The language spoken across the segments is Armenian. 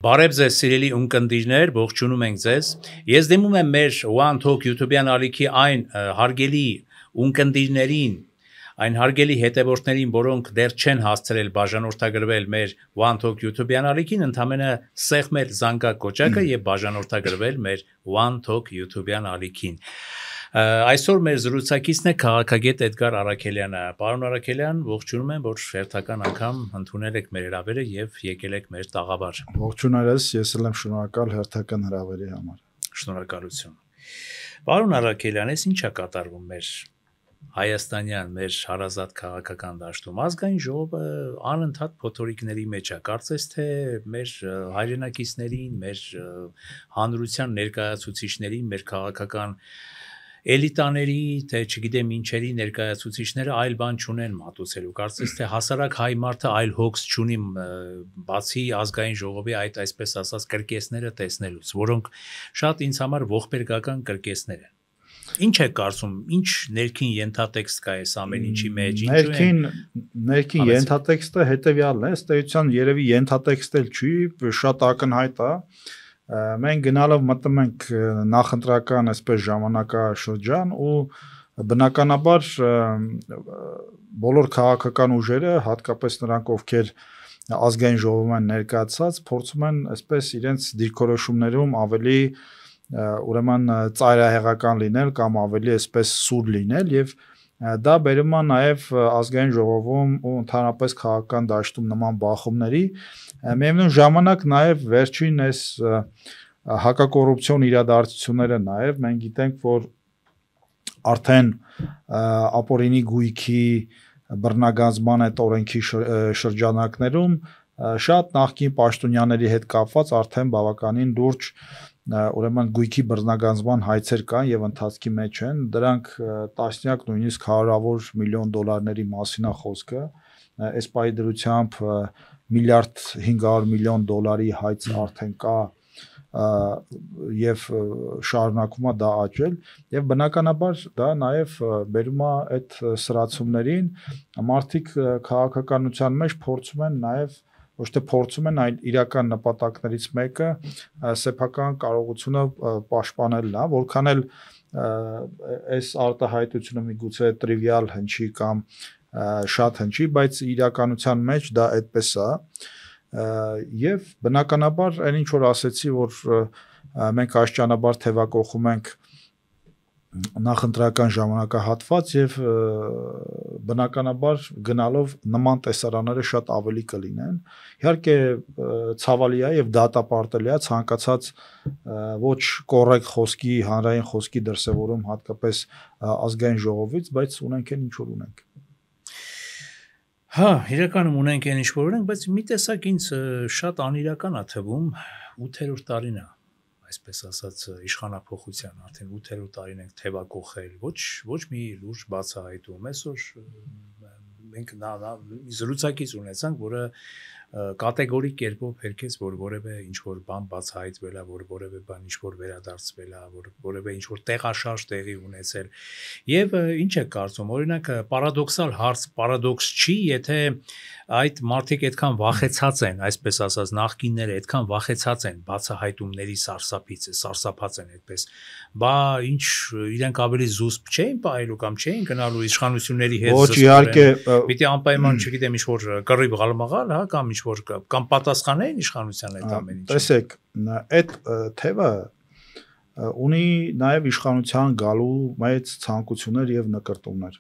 Բարև ձեզ սիրելի ունկնդիրներ, ողջունում ենք ձեզ։ Ես դիմում եմ մեր One Talk YouTube-յան ալիքի այն հարգելի ունկնդիրներին, այն հարգելի հետևորդներին, որոնք դեռ չեն հասցրել բաժանորդագրվել մեր One Talk YouTube-յան ալիքին, ընդամենը սեղմել զանգակ կոճակը եւ բաժանորդագրվել մեր One Talk YouTube-յան ալիքին։ Այսօր մեր զրուցակիցն է քաղաքագետ Էդգար Առաքելյանը։ Պարոն Առաքելյան, ողջունում եմ, որ հերթական անգամ ընդունել եք մեր հրավերը եւ եկել եք մեր տաղավար։ Ողջունարես, ես էլ եմ շնորհակալ հերթական հրավերի համար։ Շնորհակալություն։ Պարոն Առաքելյան, ես ի՞նչ է կատարվում մեր հայաստանյան, մեր հարազատ քաղաքական դաշտում։ Ազգային ժողովը անընդհատ փոթորիկների մեջ է։ Կարծես թե մեր հայրենակիցներին, մեր հանրության ներկայացուցիչներին, մեր քաղաքական էլիտաների, թե չգիտեմ ինչերի ներկայացուցիչները այլ բան չունեն մատուցելու։ Կարծես թե հասարակ հայ մարդը այլ հոգս չունի բացի ազգային ժողովի այդ այսպես ասած կրկեսները տեսնելուց, որոնք շատ ինձ համար ողբերգական կրկեսներ են։ Ինչ է կարծում, ինչ ներքին ենթատեքստ կա այս ամեն ինչի մեջ, ներքին ենթատեքստը հետևյալն է, ըստ էության երևի ենթատեքստ էլ չի, շատ ակնհայտ է։ Մենք գնալով մտնում ենք նախընտրական այսպես ժամանակաշրջան ու բնականաբար բոլոր քաղաքական ուժերը, հատկապես նրանք, ովքեր ազգային ժողովում են ներկայացած, փորձում են այսպես իրենց դիրքորոշումներում ավելի ուրեմն ծայրահեղական լինել կամ ավելի այսպես սուր լինել եւ դա բերում է նաեւ ազգային ժողովում ու ընդհանրապես քաղաքական դաշտում նման բախումների միևնույն ժամանակ նաեւ վերջին այս հակակոռուպցիոն իրադարձությունները նաեւ մենք գիտենք որ արդեն ապօրինի գույքի բռնագանձման այդ օրենքի շրջանակներում շատ նախկին պաշտոնյաների հետ կապված արդեն բավականին լուրջ ուրեմն գույքի բռնագանձման հայցեր կան եւ ընթացքի մեջ են դրանք տասնյակ նույնիսկ հարյուրավոր միլիոն դոլարների մասին է խոսքը այս պահի դրությամբ միլիարդ 500 միլիոն դոլարի հայց արդեն կա եւ շարունակում է դա աճել եւ բնականաբար դա նաեւ բերում է այդ սրացումներին մարդիկ քաղաքականության մեջ փորձում են նաեւ ոչ թե փորձում են այլ իրական նպատակներից մեկը սեփական կարողությունը պաշտպանելն է որքան էլ այս արտահայտությունը միգուցե տրիվիալ հնչի կամ շատ հնչի բայց իրականության մեջ դա այդպես է եւ բնականաբար այն ինչ որ ասեցի որ մենք աստիճանաբար թևակողում ենք նախընտրական ժամանակահատված եւ բնականաբար գնալով նման տեսարանները շատ ավելի կլինեն իհարկե ցավալի է եւ դատապարտելի է ցանկացած ոչ կոռեկտ խոսքի հանրային խոսքի դրսեւորում հատկապես ազգային ժողովից բայց ունենք այն ինչ որ ունենք Հա իրականում ունենք այն ինչ որ ունենք բայց մի տեսակ ինձ շատ անիրական է թվում 8-րդ տարին է այսպես ասած իշխանափոխության արդեն 8-րդ տարին ենք թևակողել ոչ մի լուրջ բացահայտում այսօր մենք զրուցակից ունեցանք որը կատեգորիկ կերպով հերքեց որ որևէ ինչ որ բան բացահայտվել է որ որևէ բան ինչ որ վերադարձվել է որ որևէ ինչ որ տեղաշարժ տեղի ունեցել եւ ինչ է կարծում օրինակ պարադոքսալ հարց պարադոքս չի եթե այդ մարդիկ այդքան վախեցած են այսպես ասած նախկինները այդքան վախեցած են բացահայտումների սարսափած են այդպես բա ինչ իրենք ավելի զուսպ չէին պահելու կամ չէին գնալու իշխանությունների հետ ոչ իհարկե պիտի անպայման չգիտեմ ինչ որ կռիվ գալմաղալ հա կամ ինչ որ կամ պատասխանային իշխանության այդ ամեն ինչը տեսեք այդ թևը ունի նաև իշխանության գալու մեծ ցանկություններ եւ նկարտումներ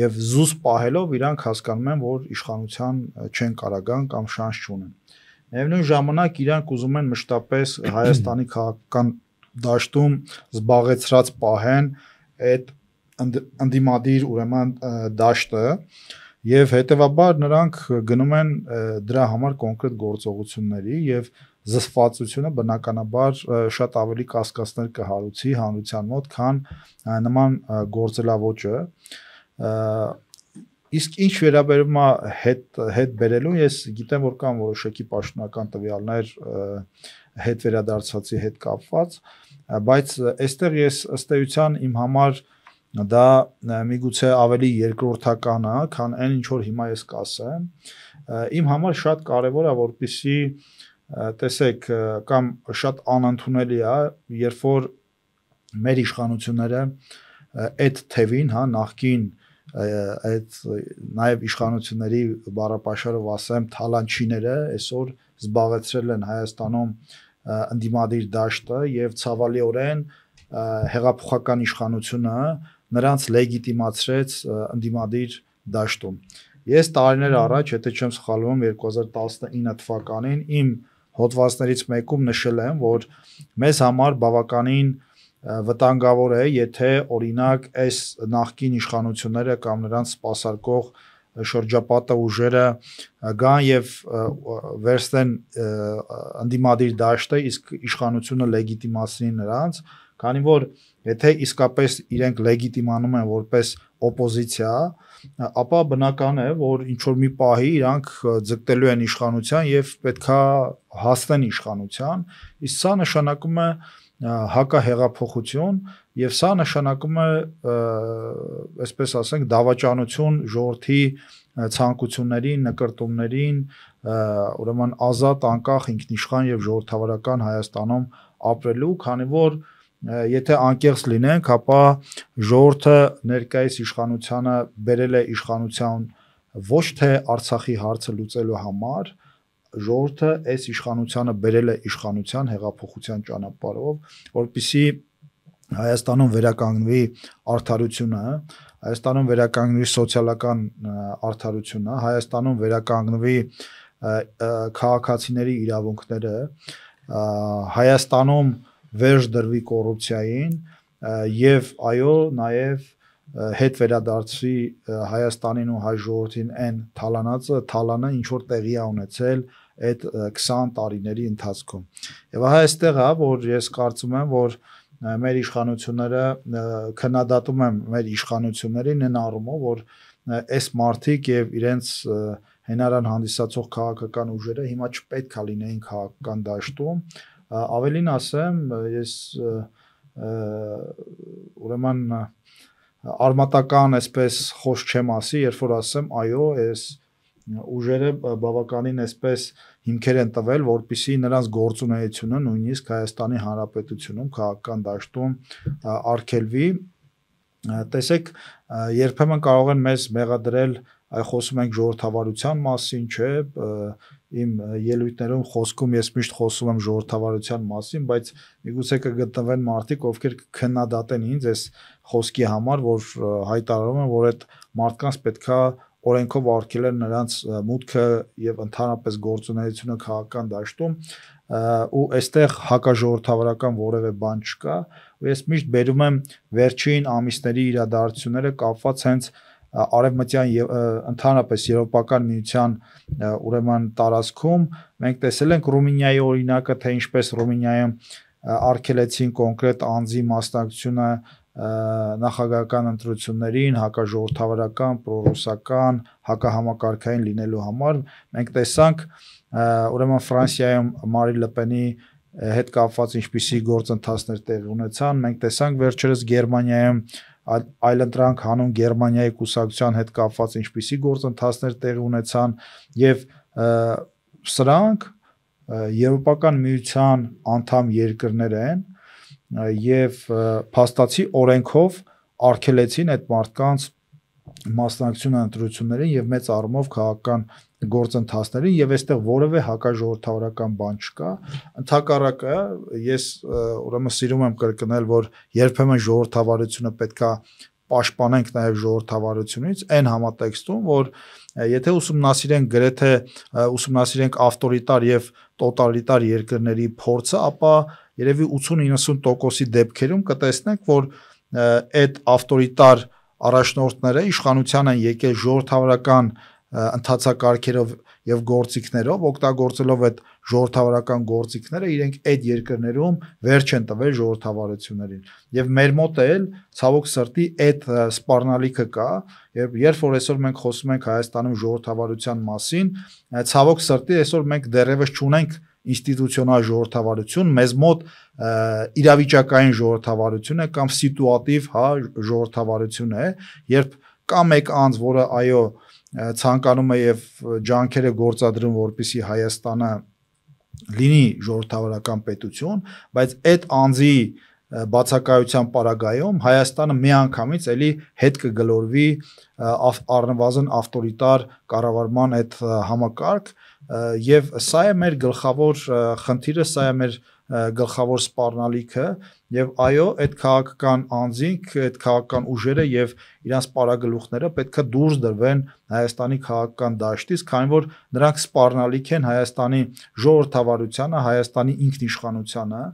եւ զուս պահելով իրանք հասկանում են որ իշխանության չեն կարագան կամ շանս չունեն միևնույն ժամանակ իրանք ուզում են մշտապես Հայաստանի քաղաքական դաշտում զբաղեցրած պահեն այդ ընդդիմադիր ուրեմն դաշտը եւ հետեւաբար նրանք գնում են դրա համար կոնկրետ գործողությունների եւ զսպվածությունը բնականաբար շատ ավելի կասկածներ կհարուցի հանրության մոտ, քան նման գործելավոճը իսկ ինչ վերաբերում է հետ բերելու ես գիտեմ որ կան որոշակի պաշտոնական տվյալներ հետ վերադարձածի հետ կապված բայց այստեղ ես ըստ էության իմ համար դա միգուցե ավելի երկրորդական է քան այն ինչ որ հիմա ես կասեմ իմ համար շատ կարևոր է որպեսզի տեսեք, կամ շատ անընդունելի է, երբ որ մեր իշխանությունները այդ թևին, հա, նախկին այդ նաև իշխանությունների բառապաշարով ասեմ թալանչիները այսօր զբաղեցրել են Հայաստանում ընդդիմադիր դաշտը եւ ցավալիորեն հեղափոխական իշխանությունը նրանց լեգիտիմացրեց ընդդիմադիր դաշտում։ Ես տարիներ առաջ, եթե չեմ սխալվում, 2019 թվականին իմ հոդվածներից մեկում նշել եմ, որ մեզ համար բավականին վտանգավոր է, եթե օրինակ այս նախկին իշխանությունները կամ նրանց սպասարկող շրջապատը ուժերը գան եւ վերցնեն ընդդիմադիր դաշտը, իսկ իշխանությունը լեգիտիմացնի նրանց, քանի որ եթե իսկապես իրենք լեգիտիմանում են որպես օպոզիցիա, ապա բնական է, որ ինչ որ մի պահի իրանք ձգտելու են իշխանության եւ պետքա հասնեն իշխանության, իսկ սա նշանակում է հակահեղափոխություն եւ սա նշանակում է այսպես ասենք դավաճանություն ժողովրդի ցանկություններին, նկրտումներին, ուրեմն ազատ, անկախ, ինքնիշխան եւ ժողովրդավարական Հայաստանում ապրելու, քանի որ եթե անկեղծ լինենք, ապա ժողովուրդը ներկայիս իշխանությանը բերել է իշխանության ոչ թե Արցախի հարցը լուծելու համար, ժողովուրդը այս իշխանությանը բերել է իշխանության հեղափոխության ճանապարհով, որպեսզի Հայաստանում վերականգնվի արդարությունը, Հայաստանում վերականգնվի սոցիալական արդարությունը, Հայաստանում վերականգնվի քաղաքացիների իրավունքները, Հայաստանում վերջ դրվի կոռուպցիային եւ այո, նաեւ հետ վերադարձվի Հայաստանին ու հայ ժողովրդին այն թալանը ինչ որ տեղի է ունեցել այդ 20 տարիների ընթացքում։ Եվ այստեղ է, որ ես կարծում եմ, որ մեր իշխանությունները քննադատում եմ մեր իշխանություններին այն առումով, որ այս մարտիկ եւ իրենց հենարան հանդիսացող քաղաքական ուժերը հիմա չպետք է լինեին քաղաքական դաշտում, ավելին ասեմ, ես ուրեմն արմատական այսպես խոս չեմ ասի, երբ որ ասեմ, այո, այս ուժերը բավականին այսպես հիմքեր են տվել, որպեսզի նրանց գործունեությունը նույնիսկ Հայաստանի Հանրապետությունում քաղաքական դաշտում արգելվի։ Տեսեք, երբեմն կարող են մեզ մեղադրել, այ խոսում ենք ժողովրդավարության մասին, չէ, իմ ելույթներում խոսքում ես միշտ խոսում եմ ժողովրդավարության մասին, բայց միգուցե կգտնվեն մարդիկ, ովքեր քննադատեն ինձ այս խոսքի համար, որ հայտարարում են, որ այդ մարդկանց պետքա օրենքով արգելել նրանց մուտքը եւ ընդհանրապես գործունեությունը քաղաքական դաշտում, ու այստեղ հակաժողովրդավարական որևէ բան չկա, ու ես միշտ բերում եմ վերջին ամիսների իրադարձությունները կապված հենց արևմտյան եւ ընդհանրապես եվրոպական միության ուրեմն տարածքում մենք տեսել ենք Ռումինիայի օրինակը, թե ինչպես Ռումինիայում արգելեցին կոնկրետ անձի մասնակցությունը նախագահական ընտրություններին, հակաժողովրդավարական, պրոռուսական, հակահամակարգային լինելու համար, մենք տեսանք ուրեմն Ֆրանսիայում Մարին Լը Պենի հետ կապված ինչպիսի գործընթացներ տեղի ունեցան, մենք տեսանք վերջերս Գերմանիայում այլընտրանք հանուն Գերմանիայի կուսակցության հետ կապված ինչպիսի գործընթացներ տեղի ունեցան եւ սրանք եվրոպական միության անդամ երկրներ են եւ փաստացի օրենքով արգելեցին այդ մարդկանց մասնակցությունը ընտրություններին եւ մեծ առումով քաղաքական գործընթացներին եւ այստեղ որևէ հակաժողովրդավարական բան չկա, ընդհակառակը ես ուրեմն սիրում եմ կրկնել, որ երբեմն ժողովրդավարությունը պետքա պաշտպանենք նաեւ ժողովրդավարությունից այն համատեքստում, որ եթե ուսումնասիրենք գրեթե ուսումնասիրենք ավտորիտար եւ տոտալիտար երկրների փորձը, ապա երևի 80-90%-ի դեպքերում կտեսնենք, որ այդ ավտորիտար առաջնորդները իշխանության են եկել ժողովրդավարական ընթացակարգերով եւ գործիքներով, օգտագործելով այդ ժողովրդավարական գործիքները, իրենք այդ երկրներում վերջ են տվել ժողովրդավարություններին։ Եվ մեր մոտ էլ ցավոք սրտի այդ սպառնալիքը կա, երբ որ այսօր մենք խոսում ենք Հայաստանում ժողովրդավարության մասին, ցավոք սրտի այսօր մենք դեռևս չունենք ինստիտուցիոնալ ժողովրդավարություն, մեզ մոտ իրավիճակային ժողովրդավարություն է կամ սիտուատիվ, հա, ժողովրդավարություն է, երբ կա մեկ անձ, որը այո ցանկանում է եւ ջանքեր է գործադրում, որպեսզի Հայաստանը լինի ժողովրդավարական պետություն, բայց այդ անձի բացակայության պարագայում Հայաստանը միանգամից էլի հետ կգլորվի առնվազն ավտորիտար կառավարման այդ համակարգ եւ սա է մեր գլխավոր խնդիրը, սա է մեր գլխավոր սպառնալիքը եւ այո, այդ քաղաքական անձինք, այդ քաղաքական ուժերը եւ իրանց պարագլուխները պետքա դուրս դրվեն Հայաստանի քաղաքական դաշտից, քանի որ նրանք սպառնալիք են Հայաստանի ժողովրդավարությանը, Հայաստանի ինքնիշխանությանը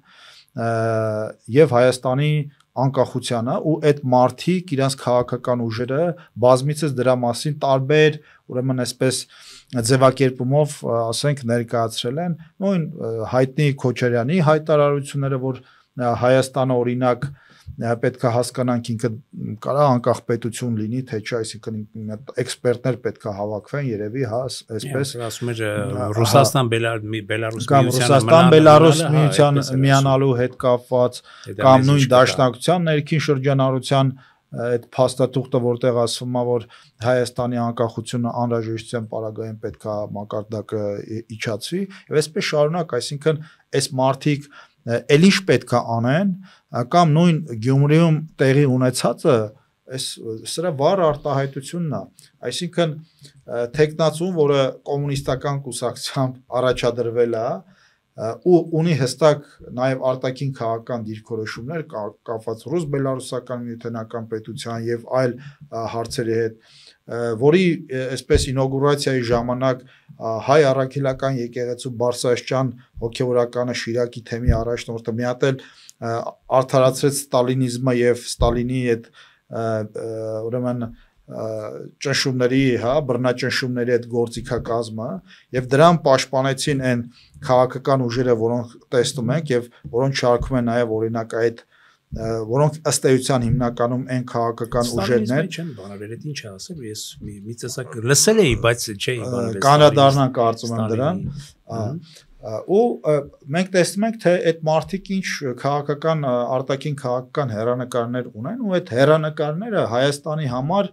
եւ Հայաստանի անկախությանը ու այդ մարդիկ իրանց քաղաքական ուժերը բազմիցս դրա մասին տարբեր ուրեմն այսպես ձևակերպումով ասենք ներկայացրել են նույն հայտնի Քոչարյանի հայտարարությունները, որ Հայաստանը օրինակ պետքա հասկանանք ինքը կարա անկախ պետություն լինի, թե չէ, այսինքն էքսպերտներ պետքա հավաքվեն երևի, հա, այսպես ասում էր Ռուսաստան Բելարուս կամ Ռուսաստան Բելարուս միանալու հետ կապված կամ նույն դաշնակցության ներքին շրջանառության այդ փաստաթուղթը, որտեղ ասվում է, որ Հայաստանի անկախությունը անհրաժեշտության պարագայում պետքա մակարդակը իջացվի եւ այսպես շարունակ, այսինքն այս մարդիկ էլ ինչ պետքա անեն կամ նույն Գյումրիում տեղի ունեցածը սրա վառ արտահայտությունն է, այսինքն տեխնացուն, որը կոմունիստական կուսակցությամբ առաջադրվել է ու ունի հստակ նաև արտաքին քաղաքական դիրքորոշումներ կապված ռուս-բելարուսական միութենական պետության եւ այլ հարցերի հետ, որի այսպես ինոգուրացիայի ժամանակ հայ առաքելական եկեղեցու Բարսաշճան հոգեվորականը Շիրակի թեմի առաջնորդը մի հատ էլ արդարացրեց ստալինիզմը եւ Ստալինի այդ ուրեմն ճնշումների, հա, բռնաճնշումների այդ գործիքակազմը եւ դրան պաշտպանեցին այն քաղաքական ուժերը, որոնք տեսնում ենք եւ որոնք շարքում են նաեւ օրինակ այդ որոնք ըստ էության հիմնականում այն քաղաքական ուժերն են։ Չեմ բանալել, այդ ինչ է ասել, ես մի տեսակ լսել էի, բայց չէի բանալել։ Կանադառնան կարծում եմ դրան։ Ու մենք տեսնում ենք, թե այդ մարդիկ ինչ քաղաքական արտաքին քաղաքական հերանեկարներ ունեն ու այդ հերանեկարները Հայաստանի համար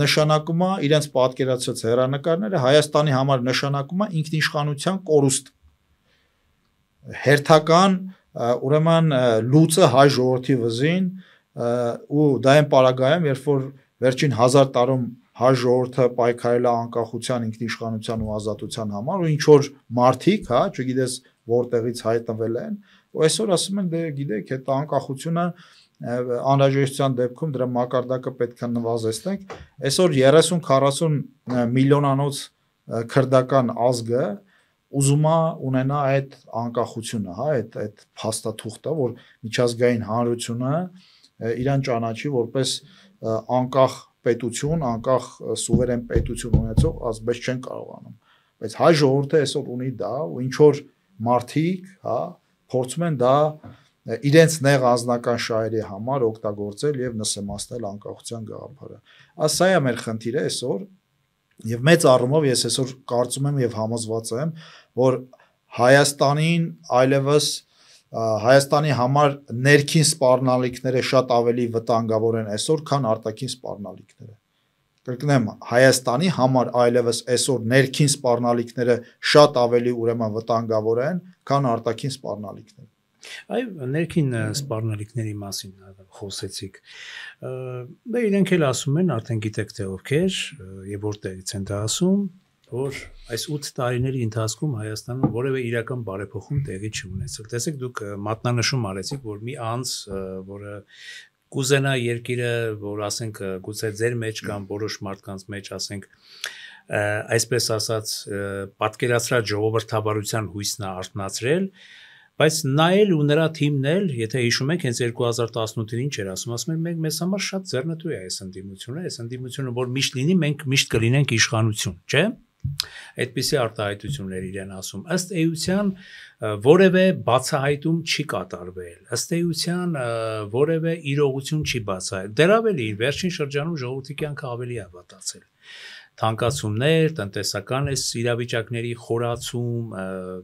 նշանակում է իրենց պատկերացրած հերանեկարները Հայաստանի համար նշանակում է ինքնիշխանության կորուստ հերթական ուրեմն լուծը հայ ժողովրդի վզին ու դա այն պարագայում, երբ որ վերջին 1000 տարում հայ ժողովուրդը պայքարել է անկախության, ինքնիշխանության ու ազատության համար ու ինչ որ մարդիկ, հա, չգիտես որտեղից հայտնվել են, ու այսօր ասում են, դե գիտեք, այդ անկախությունը անհրաժեշտության դեպքում դրա մակարդակը պետք է նվազեցնենք։ Այսօր 30-40 միլիոնանոց քրդական ազգը ուզում է ունենա այդ անկախությունը, հա, այդ փաստաթուղթը, որ միջազգային հանրությունը իրան ճանաչի որպես անկախ պետություն, անկախ սուվերեն պետություն ունեցող ազգ չեն կարողանում։ Բայց հայ ժողովուրդը այսօր ունի դա, ու ինչ որ մարդիկ, հա, փորձում են դա իրենց նեղ անձնական շահերի համար օգտագործել եւ նսեմացնել անկախության գաղափարը։ Սա է մեր խնդիրը այսօր, եւ մեծ առումով ես այսօր կարծում եմ եւ համոզված եմ, որ Հայաստանին այլևս Հայաստանի համար ներքին սպառնալիքները շատ ավելի վտանգավոր են այսօր, քան արտաքին սպառնալիքները։ Կրկնեմ, Հայաստանի համար այլևս այսօր ներքին սպառնալիքները շատ ավելի ուրեմն վտանգավոր են, քան արտաքին սպառնալիքները։ Այո, ներքին սպառնալիքների մասին խոսեցիք։ Դա իրենք էլ ասում են, արդեն գիտեք թե ովքեր եւ որտեղից են դա ասում, որ այս 8 տարիների ընթացքում Հայաստանում որևէ իրական բարեփոխում տեղի չունեցել։ Տեսեք, դուք մատնանշում արեցիք, որ մի անձ, որը կուզենա երկիրը, որ ասենք գուցե ձեր մեջ կամ որոշ մարդկանց մեջ, ասենք այսպես ասած, պատկերացրած ժողովրդավարության հույսն է արթնացրել, բայց նա էլ ու նրա թիմն էլ, եթե հիշում եք, հենց 2018-ին ինչ էր ասում էր, մենք մեզ համար շատ ձեռնտու է այս ընդդիմությունը, որ միշտ լինի, մենք միշտ կլինենք իշխանություն, չէ՞։ Այդպիսի արտահայտություններ իրեն ասում։ Ըստ էության որևէ բացահայտում չի կատարվել, ըստ էության որևէ իրողություն չի բացահայտել։ Դեռ ավելի, վերջին շրջանում ժողովրդի կյանքը ավելի է վատացել։ թանկացումներ, տնտեսական այս իրավիճակների խորացում,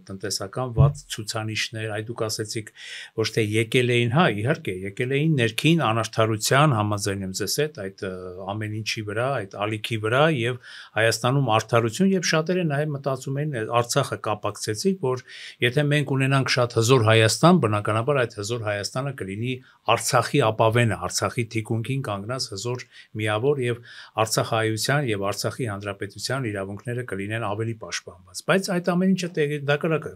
տնտեսական վատ ցուցանիշներ, այ դուք ասեցիք ոչ թե եկել էին, հա, իհարկե, եկել էին ներքին անարդարության համաձայն եմ ձեզ հետ, այդ ամեն ինչի վրա, այդ ալիքի վրա եւ Հայաստանում արդարություն եւ շատերը նաեւ մտածում են Արցախը կապակցեցիք, որ եթե մենք ունենանք շատ հզոր Հայաստան, բնականաբար այդ հզոր Հայաստանը կլինի Արցախի ապավենը, Արցախի թիկունքին կանգնած հզոր միավոր եւ Արցախայության եւ Արցախի հանրապետության իրավունքները կլինեն ավելի պաշտպանված։ Բայց այդ ամեն ինչը դակարակը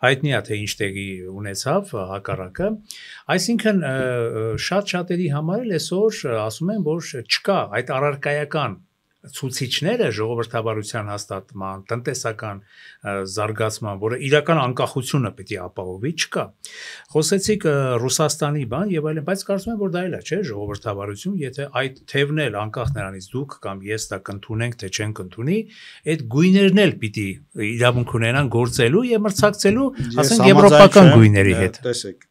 հայտնի է թե ինչ տեղի ունեցավ հակառակը, այսինքն շատ-շատերի համար էլ այսօր ասում են, որ չկա այդ առարկայական ցուցիչները ժողովրդավարության հաստատման, տնտեսական զարգացման, որը իրական անկախությունը պետք է ապահովի, չկա։ Խոսեցիք Ռուսաստանի բան եւ այլն, բայց կարծում եմ, որ դա էլ է, չէ, ժողովրդավարություն, եթե այդ թևն էլ անկախ նրանից դուք կամ ես դա կընդունենք, թե չենք ընդունի, այդ գույներն էլ պիտի իրավունք ունենան գործելու եւ մրցակցելու, ասենք եվրոպական գույների հետ։ Տեսեք,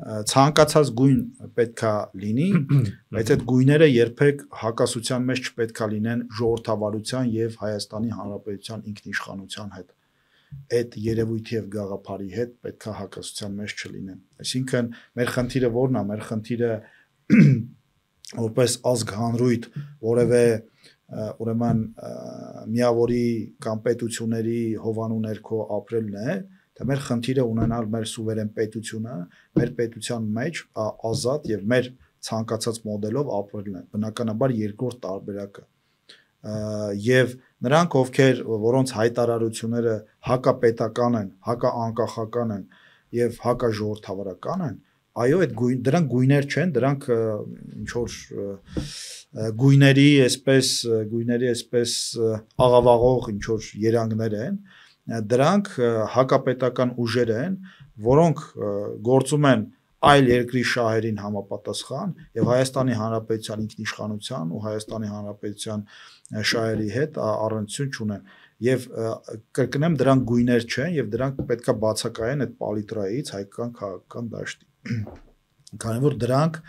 ցանկացած գույն պետքա լինի, բայց այդ գույները երբեք հակասության մեջ չպետքա լինեն ժողովրդավարության եւ Հայաստանի Հանրապետության ինքնիշխանության հետ։ Այդ երևույթի եւ գաղափարի հետ պետքա հակասության մեջ չլինեն։ Այսինքն մեր խնդիրը ո՞րն է, մեր խնդիրը որպես ազգ հանրույթ որևէ ուրեմն միավորի կամ պետությունների հովանու ներքո ապրելն է, թե մեր խնդիրը ունենալ մեր սուվերեն պետությունը, մեր պետության մեջ ազատ եւ մեր ցանկացած մոդելով ապրելն է։ Բնականաբար երկրորդ տարբերակը եւ նրանք որոնց հայտարարությունները հակապետական են, հակաանկախական են եւ հակաժողովրդավարական են, այո, այդ դրանք գույներ չեն, դրանք ինչ որ գույների այսպես աղավաղող ինչ որ երանգներ են, դրանք հակապետական ուժեր են, որոնք գործում են այլ երկրի շահերին համապատասխան եւ Հայաստանի Հանրապետության ինքնիշխանության ու Հայաստանի Հանրապետության շահերի հետ առնչություն չունեն եւ կրկնեմ դրանք գույներ չեն եւ դրանք պետքա բացակայեն այդ պալիտրայից հայկական քաղաքական դաշտի քանի որ դրանք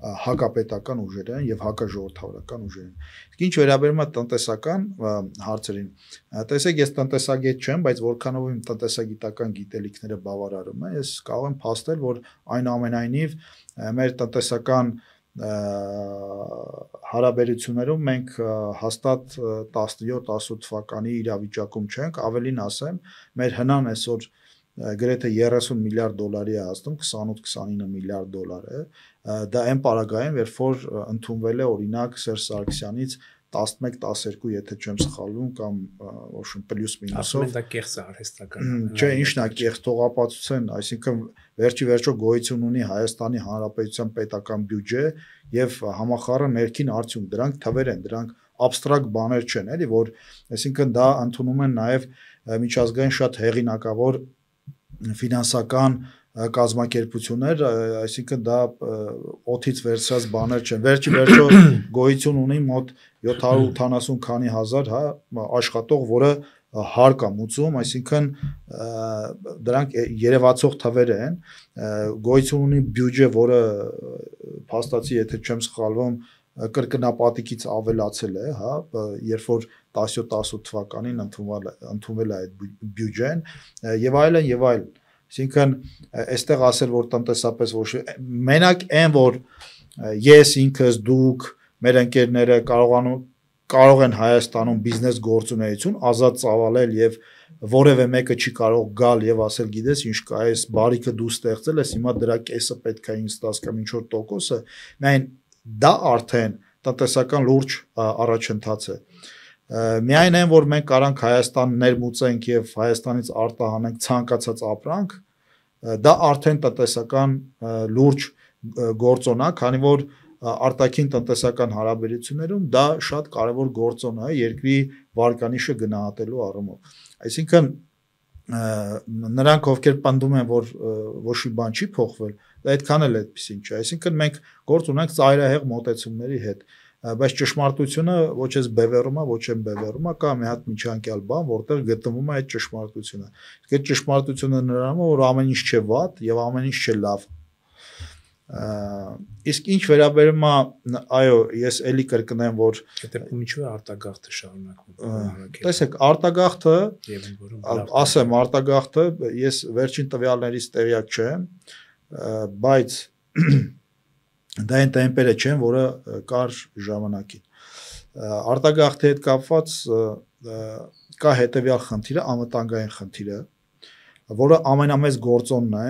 հակապետական ուժեր են եւ հակաժողովրդավարական ուժեր են։ Ինչ վերաբերում է տնտեսական հարցերին, տեսեք, ես տնտեսագետ չեմ, բայց որքանով իմ տնտեսագիտական գիտելիքները բավարարում են, ես կարող եմ փաստել, որ այնուամենայնիվ մեր տնտեսական հարաբերություններում մենք հաստատ 17-18 թվականի իրավիճակում չենք, ավելին ասեմ, մեր հնան այսօր գրեթե 30 միլիարդ դոլարի է հասնում, 28-29 միլիարդ դոլար է, դա այն պարագայում, երբ որ ընդունվել է օրինակ Սերժ Սարգսյանից 11-12, եթե չեմ սխալվում, կամ ոչմ պլյուս մինուսով։ Ասում են դա կեղծ արհեստական։ Չէ, ինչն է կեղծ թողապատուցեն, այսինքն վերջի վերջո գոյություն ունի Հայաստանի Հանրապետության պետական բյուջե եւ համախառը ներքին արդյունք, դրանք թվեր են, դրանք abstract բաներ չեն, էլի, որ այսինքն դա ընդունում են նաեւ միջազգային շատ հեղինակավոր ֆինանսական կազմակերպություններ, այսինքն դա օթից վերցրած բաներ չեն։ Վերջի վերջո գոյություն ունի մոտ 780 քանի հազար, հա, աշխատող, որը հարկ է մուծում, այսինքն դրանք երևացող թվեր են, գոյություն ունի բյուջե, որը փաստացի, եթե չեմ սխալվում, կրկնապատիկից ավելացել է, հա, երբ որ 17-18 թվականին ընդունվել է այդ բյուջեն եւ այլն եւ այլն։ Այսինքն այստեղ ասել, որ տնտեսապես ոչ մենակ այն, որ ես ինքս դուք մեր ընկերները կարող են Հայաստանում բիզնես գործունեություն ազատ ծավալել եւ որևէ մեկը չի կարող գալ եւ ասել, գիտես, ինչ կա, այս բարիքը դու ստեղծել ես, հիմա դրա կեսը պետք է ինձ տաս կամ ինչ որ տոկոսը, միայն դա արդեն տնտեսական լուրջ առաջընթաց է։ Միայն այն, որ մենք կարանք Հայաստան ներմուծենք եւ Հայաստանից արտահանենք ցանկացած ապրանք, դա արդեն տնտեսական լուրջ գործոն է, քանի որ արտաքին տնտեսական հարաբերություններում դա շատ կարևոր գործոն է երկրի վարկանիշը գնահատելու առումով։ Այսինքն նրանք ովքեր պնդում են, որ ոչ մի բան չի փոխվել, դա այդքան էլ այդպեսին չէ։ Այսինքն մենք գործ ունենք ծայրահեղ մոտեցումների հետ, բայց ճշմարտությունը ոչ էս բևեռում է, ոչ այն բևեռում է, կա մի հատ միջանկյալ բան, որտեղ գտնվում է այդ ճշմարտությունը։ Այդ ճշմարտությունը նրանում է, որ ամեն ինչ չէ վատ եւ ամեն ինչ չէ լավ։ Իսկ ինչ վերաբերում է, այո, ես էլի կրկնեմ, որ դեպքում ինչու է արտագաղթը շարունակվում։ Տեսեք, արտագաղթը, ասեմ, արտագաղթը ես վերջին տվյալներից տեղյակ չեմ, բայց դա այն տեմպերը չեն, որը կար ժամանակին։ Արտագաղթի հետ կապված կա հետևյալ խնդիրը, անվտանգային խնդիրը, որը ամենամեծ գործոնն է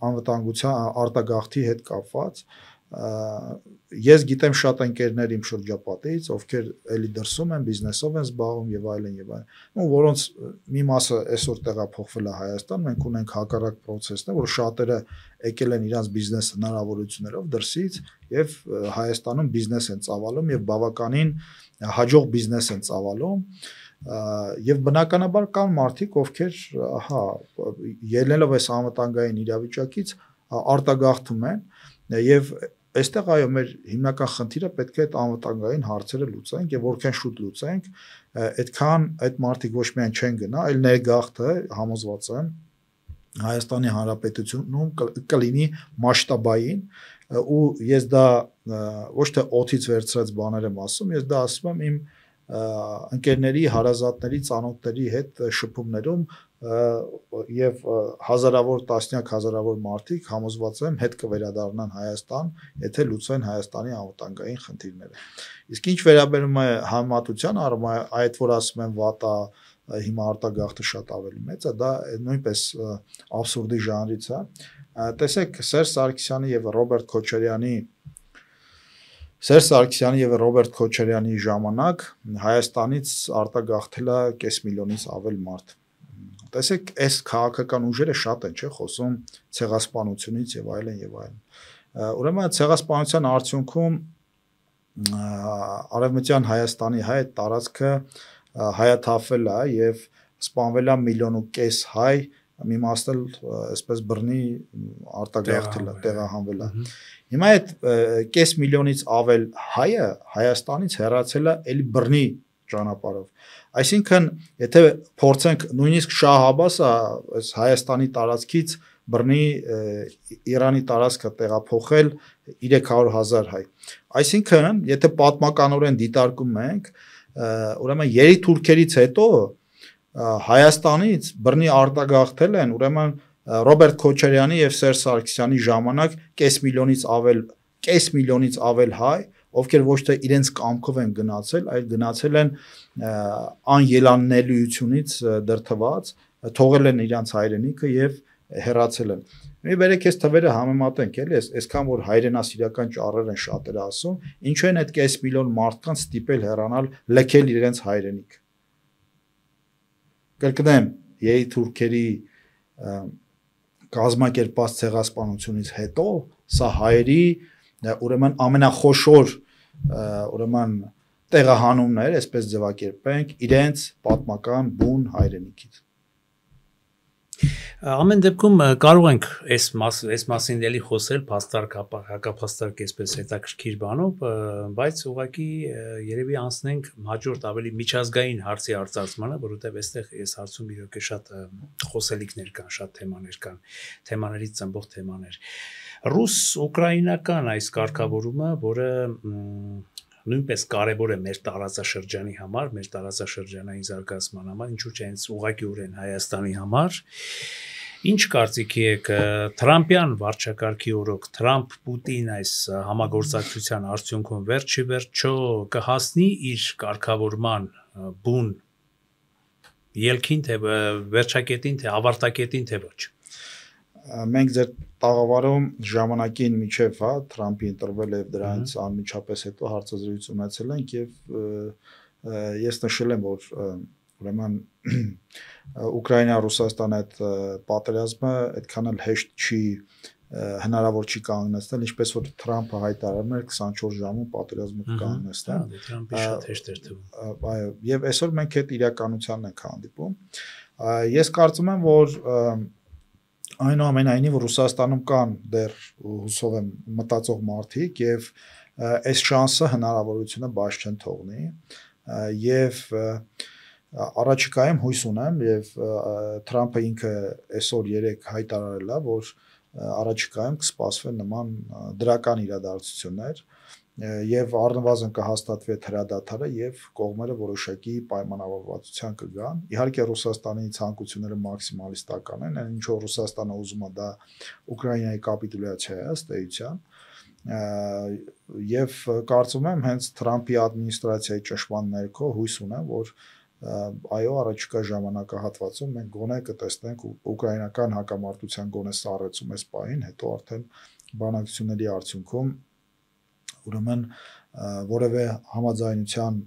անվտանգության արտագաղթի հետ կապված։ Ես գիտեմ շատ ընկերներ իմ շրջապատից, ովքեր էլի դրսում են, բիզնեսով են զբաղվում եւ այլն եւ այլն, որոնց մի մասը այսօր տեղափոխվել է Հայաստան, մենք ունենք հակառակ process-ներ, որ շատերը եկել են իրանց բիզնես հնարավորություններով դրսից եւ Հայաստանում բիզնես են ծավալում եւ բավականին հաջող բիզնես են ծավալում եւ բնականաբար կան մարդիկ, ովքեր ելնելով այս անվտանգային իրավիճակից արտագաղթում են եւ այստեղ այո մեր հիմնական խնդիրը պետք է այդ անվտանգային հարցերը լուծենք եւ որքան շուտ լուծենք, այդքան այդ մարդիկ ոչ միայն չեն գնա, այլ ներգաղթը համոզված եմ Հայաստանի Հանրապետությունում կլինի մասշտաբային ու ես դա ոչ թե օթից վերցրած բաներ եմ ասում, ես դա ասում եմ իմ ընկերների, հարազատների, ծանոթների հետ շփումներում եւ հազարավոր տասնյակ հազարավոր մարդիկ համոզված եմ հետ կվերադառնան Հայաստան, եթե լուծվեն Հայաստանի անվտանգային խնդիրները։ Իսկ ինչ վերաբերում է համատության առումով, այդ որ ասում եմ վատա հիմա արտագաղթը շատ ավելի մեծ է, դա նույնպես абսուրդի ժանրից է։ Տեսեք, Սերժ Սարգսյանի եւ Ռոբերտ Քոչարյանի ժամանակ Հայաստանից արտագաղթել է կես միլիոնից ավել մարդ։ Տեսեք, այս քաղաքական ուժերը շատ են, չէ՞, խոսում ցեղասպանությունից եւ այլն եւ այլն։ Ուրեմն ցեղասպանության արդյունքում Արևմտյան Հայաստանի հայ տարածքը հայաթափվել է եւ սպանվել է 1.5 միլիոն հայ, մի մասն էլ այսպես բռնի արտագաղթել է, տեղահանվել է։ Հիմա այդ կես միլիոնից ավել հայը Հայաստանից հեռացել է էլի բռնի ճանապարհով։ Այսինքն, եթե փորձենք նույնիսկ Շահ Աբբասը այս Հայաստանի տարածքից բռնի Իրանի տարածքը տեղափոխել 300,000 հայ։ Այսինքն, եթե պատմականորեն դիտարկում ենք, ուրեմն երի թուրքերից հետո Հայաստանից բռնի արտագաղթել են, ուրեմն Ռոբերտ Քոչարյանի եւ Սերժ Սարգսյանի ժամանակ կես միլիոնից ավել հայ, ովքեր ոչ թե իրենց կամքով են գնացել, այլ գնացել են անելանելիությունից դրդված, թողել են իրանց հայրենիքը եւ հեռացել են։ Մի բերեք այս թվերը համեմատենք, էլի, այսքան որ հայրենասիրական ճառեր են շատերը ասում, ինչու են այդ կես միլիոն մարդկանց ստիպել հեռանալ, լքել իրենց հայրենիք։ Կրկնեմ, երի թուրքերի կազմակերպած ցեղասպանությունից հետո սա հայերի ուրեմն ամենախոշոր ուրեմն տեղահանումներ, այսպես ձևակերպենք, իրենց պատմական բուն հայրենիքից։ Ամեն դեպքում կարող ենք այս մասին էլի խոսել փաստարկ հակափաստարկ այսպես հետաքրքիր բանով, բայց ուղղակի երևի անցնենք հաջորդ ավելի միջազգային հարցի արծարծմանը, որովհետև այստեղ այս հարցում իրոք է շատ խոսելիքներ կան, շատ թեմաներ կան, թեմաներից ծնվող թեմաներ։ Ռուս-ուկրաինական այս կարգավորումը, որը նույնպես կարևոր է մեր տարածաշրջանի համար, մեր տարածաշրջանային զարգացման համար, ինչու՞ չէ հենց ուղղակիորեն Հայաստանի համար։ Ինչ կարծիքի եք Թրամփյան վարչակարգի օրոք Թրամփ-Պուտին այս համագործակցության արդյունքում վերջի վերջո կհասնի իր կարգավորման բուն ելքին, թե վերջակետին, թե ավարտակետին, թե ոչ։ Մենք ձեր տաղավարում ժամանակին միջև Թրամփի ընտրվել եւ դրանից անմիջապես հետո հարցազրույց ունեցել ենք եւ ես նշել եմ, որ ուրեմն Ուկրաինա-Ռուսաստան այդ պատերազմը այդքան էլ հեշտ չի հնարավոր չի կանգնեցնել, ինչպես որ Թրամփը հայտարարում էր 24 ժամում պատերազմը կանգնեցնել։ Թրամփի շատ հեշտ էր թվում։ Այո, եւ այսօր մենք այդ իրականությանն ենք հանդիպում։ Ես կարծում եմ, որ այնուամենայնիվ Ռուսաստանում կան դեռ հուսով եմ մտածող մարդիկ եւ այս շանսը հնարավորությունը բաց չեն թողնի եւ առաջիկայում հույս ունեմ եւ Թրամփը ինքը այսօր երեք հայտարարել է, որ առաջիկայում կսպասվեն նման դրական իրադարձություններ եւ առնվազն կհաստատվի այդ հրադադարը եւ կողմերը որոշակի պայմանավորվածության կգան։ Իհարկե Ռուսաստանի ցանկությունները մաքսիմալիստական են, այն ինչ որ Ռուսաստանը ուզում է դա Ուկրաինայի կապիտուլյացիա է ըստ էության։ Եվ կարծում եմ հենց Թրամփի ադմինիստրացիայի ճնշման ներքո հույս ունեմ, որ այո, առաջիկա ժամանակահատվածում մենք գոնե կտեսնենք ուկրաինական հակամարտության գոնե սառեցում այս պահին, հետո արդեն բանակցությունների արդյունքում ուրեմն որևէ համաձայնության,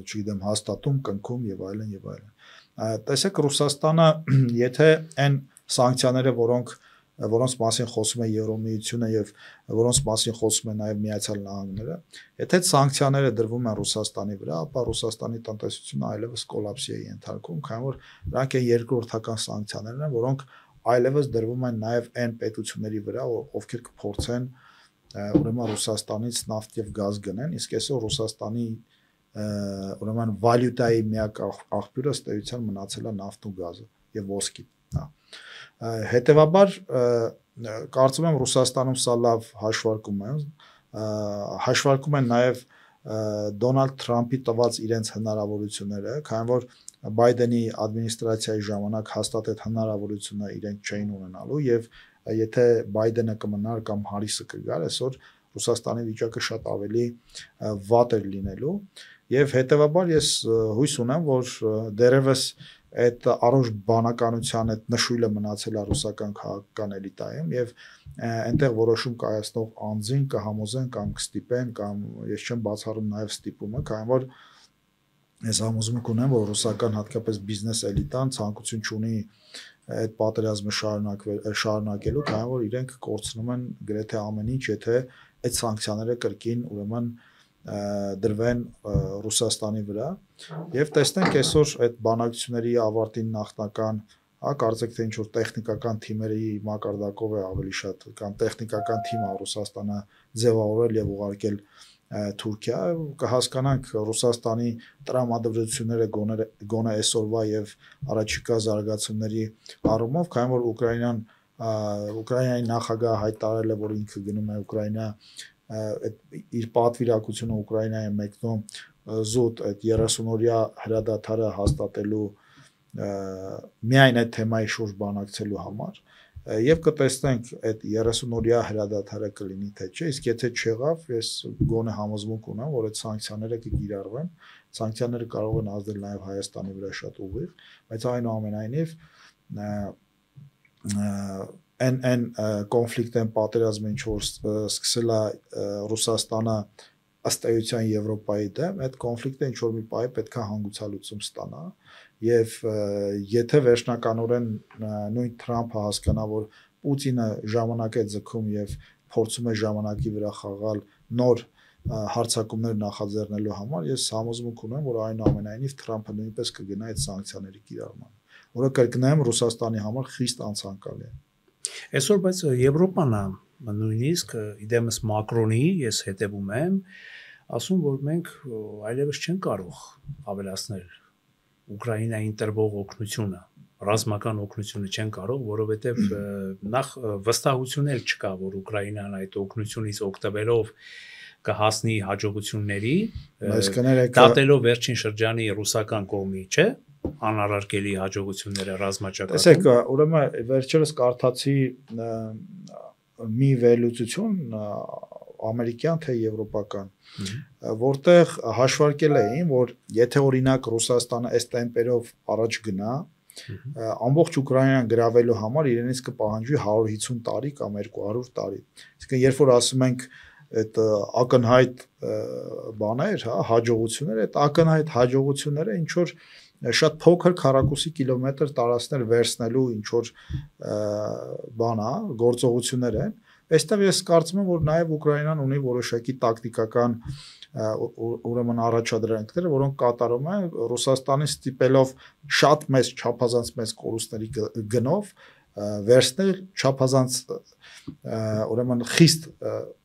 չգիտեմ, հաստատում, կնքում եւ այլն եւ այլն։ Տեսեք Ռուսաստանը, եթե այն սանկցիաները, որոնց մասին խոսում է Եվրոմիությունը եւ որոնց մասին խոսում է նաեւ Միացյալ Նահանգները, եթե սանկցիաները դրվում են Ռուսաստանի վրա, ապա Ռուսաստանի տնտեսությունը այլևս կոլապսի է ենթարկվում, քանի որ դրանք են երկրորդական սանկցիաներն են, որոնք այլևս դրվում են նաեւ այն պետությունների վրա, ովքեր կփորձեն ուրեմն Ռուսաստանից նավթ եւ գազ գնեն, իսկ այսօր Ռուսաստանի ուրեմն վալյուտայի միակ աղբյուրը ըստ էության մնացել է նավթ ու գազը եւ ոսկին։ Հետևաբար կարծում եմ Ռուսաստանում սա լավ հաշվարկում են նաեւ Դոնալդ Թրամփի տված իրենց հնարավորությունները, քանի որ Բայդենի ադմինիստրացիայի ժամանակ հաստատ այդ հնարավորությունը իրենք չէին ունենալու եւ եթե Բայդենը կմնար կամ Հարիսը կգար, այսօր Ռուսաստանի վիճակը շատ ավելի վատ էր լինելու եւ հետեւաբար ես հույս ունեմ, որ դերևս այդ առողջ բանականության այդ նշույլը մնացել է ռուսական քաղաքական էլիտայում եւ այնտեղ որոշում կայացնող անձին կհամոզեն կամ կստիպեն կամ ես չեմ բացառում նաեւ ստիպումը, քանի որ ես համոզմունք ունեմ, որ ռուսական հատկապես բիզնես էլիտան ցանկություն չունի այդ պատերազմը շարունակելու, քանի որ իրենք կորցնում են գրեթե ամեն ինչ, եթե այդ սանկցիաները կրկին ուրեմն դրվեն Ռուսաստանի վրա եւ տեսնենք այսօր այդ բանակցությունների ավարտին նախնական կարծեք թե ինչ որ տեխնիկական թիմերի մակարդակով է ավելի շատ կամ տեխնիկական թիմը Ռուսաստանը ձևավորել եւ ուղարկել Թուրքիա կհասկանանք Ռուսաստանի տրամադրությունները գոնե այսօրվա եւ առաջիկա զարգացումների առումով, քանի որ Ուկրաինայի նախագահը հայտարարել է, որ ինքը գնում է Ուկրաինա իր պատվիրակությունը Ուկրաինայի մեկնում զուտ այդ 30-օրյա հրադադարը հաստատելու միայն այդ թեմայի շուրջ բանակցելու համար եւ կտեսնենք այդ 30-օրյա հրադադարը կլինի թե չէ, իսկ եթե չեղավ, ես գոնե համոզմունք ունեմ, որ այդ սանկցիաները կգիրառվեն, սանկցիաները կարող են ազդել նաեւ Հայաստանի վրա շատ ուղիղ, բայց այնուամենայնիվ այն կոնֆլիկտն պատերազմը ինչ որ սկսել է Ռուսաստանը ըստ էության Եվրոպայի դեմ, այդ կոնֆլիկտը ինչ որ մի պահի պետք է հանգուցալուծում ստանա եւ եթե վերջնականորեն նույն Թրամփը հասկանա, որ Պուտինը ժամանակ է ձգում եւ փորձում է ժամանակի վրա խաղալ նոր հարձակումներ նախաձեռնելու համար, ես համոզմունք ունեմ, որ այնուամենայնիվ Թրամփը նույնպես կգնա այդ սանկցիաների կիրառմանը, որը կրկնեմ Ռուսաստանի համար խիստ անցանկալի է։ Այսօր բայց Եվրոպան նույնիսկ իդեմս Մակրոնի ես հետևում եմ, ասում որ մենք այլևս չենք կարող ավելացնել Ուկրաինային տրվող օգնությունը, ռազմական օգնությունը չեն կարող, որովհետև նախ վստահություն էլ չկա, որ Ուկրաինան այդ օգնությունից օգտվելով կհասնի հաջողությունների, դատելով վերջին շրջանի ռուսական կողմի, չէ՞, անառարկելի հաջողությունները ռազմաճակատում։ Տեսեք, ուրեմն վերջերս կարդացի մի վերլուծություն ամերիկյան թե եվրոպական, որտեղ հաշվարկել էին, որ եթե օրինակ Ռուսաստանը այս տեմպերով առաջ գնա, ամբողջ Ուկրաինան գրավելու համար իրենից կպահանջվի 150 տարի կամ 200 տարի։ Իսկ երբ որ ասում ենք այդ ակնհայտ բաներ, հա, հաջողություններ, այդ ակնհայտ հաջողությունները ինչ որ շատ փոքր քառակուսի կիլոմետր տարածքներ վերցնելու ինչ որ բան է, գործողություններ են։ Այստեղ ես կարծում եմ, որ նաև Ուկրաինան ունի որոշակի տակտիկական ուրեմն առաջադրանքներ, որոնք կատարում են Ռուսաստանի ստիպելով շատ մեծ չափազանց մեծ կորուստների գնով վերցնել չափազանց ուրեմն խիստ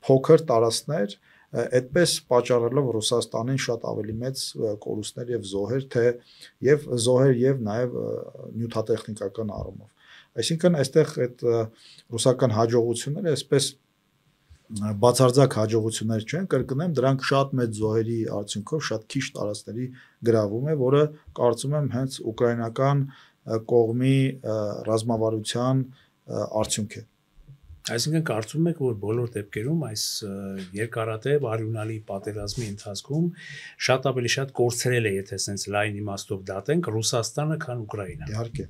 փոքր տարածքներ, այդպես պատճառելով Ռուսաստանին շատ ավելի մեծ կորուստներ եւ զոհեր եւ նաեւ նյութատեխնիկական առումով։ Այսինքն այստեղ այդ ռուսական հաջողությունները այսպես բացարձակ հաջողություններ չեն, կրկնեմ, դրանք շատ մեծ զոհերի արդյունքով շատ քիչ տարածքների գրավում է, որը կարծում եմ հենց ուկրաինական կողմի ռազմավարության արդյունք է։ Այսինքն կարծում եք, որ բոլոր դեպքերում այս երկարատև արյունալի պատերազմի ընթացքում շատ ավելի շատ կորցրել է, եթե sense լայն իմաստով դատենք Ռուսաստանը, քան Ուկրաինան։ Իհարկե։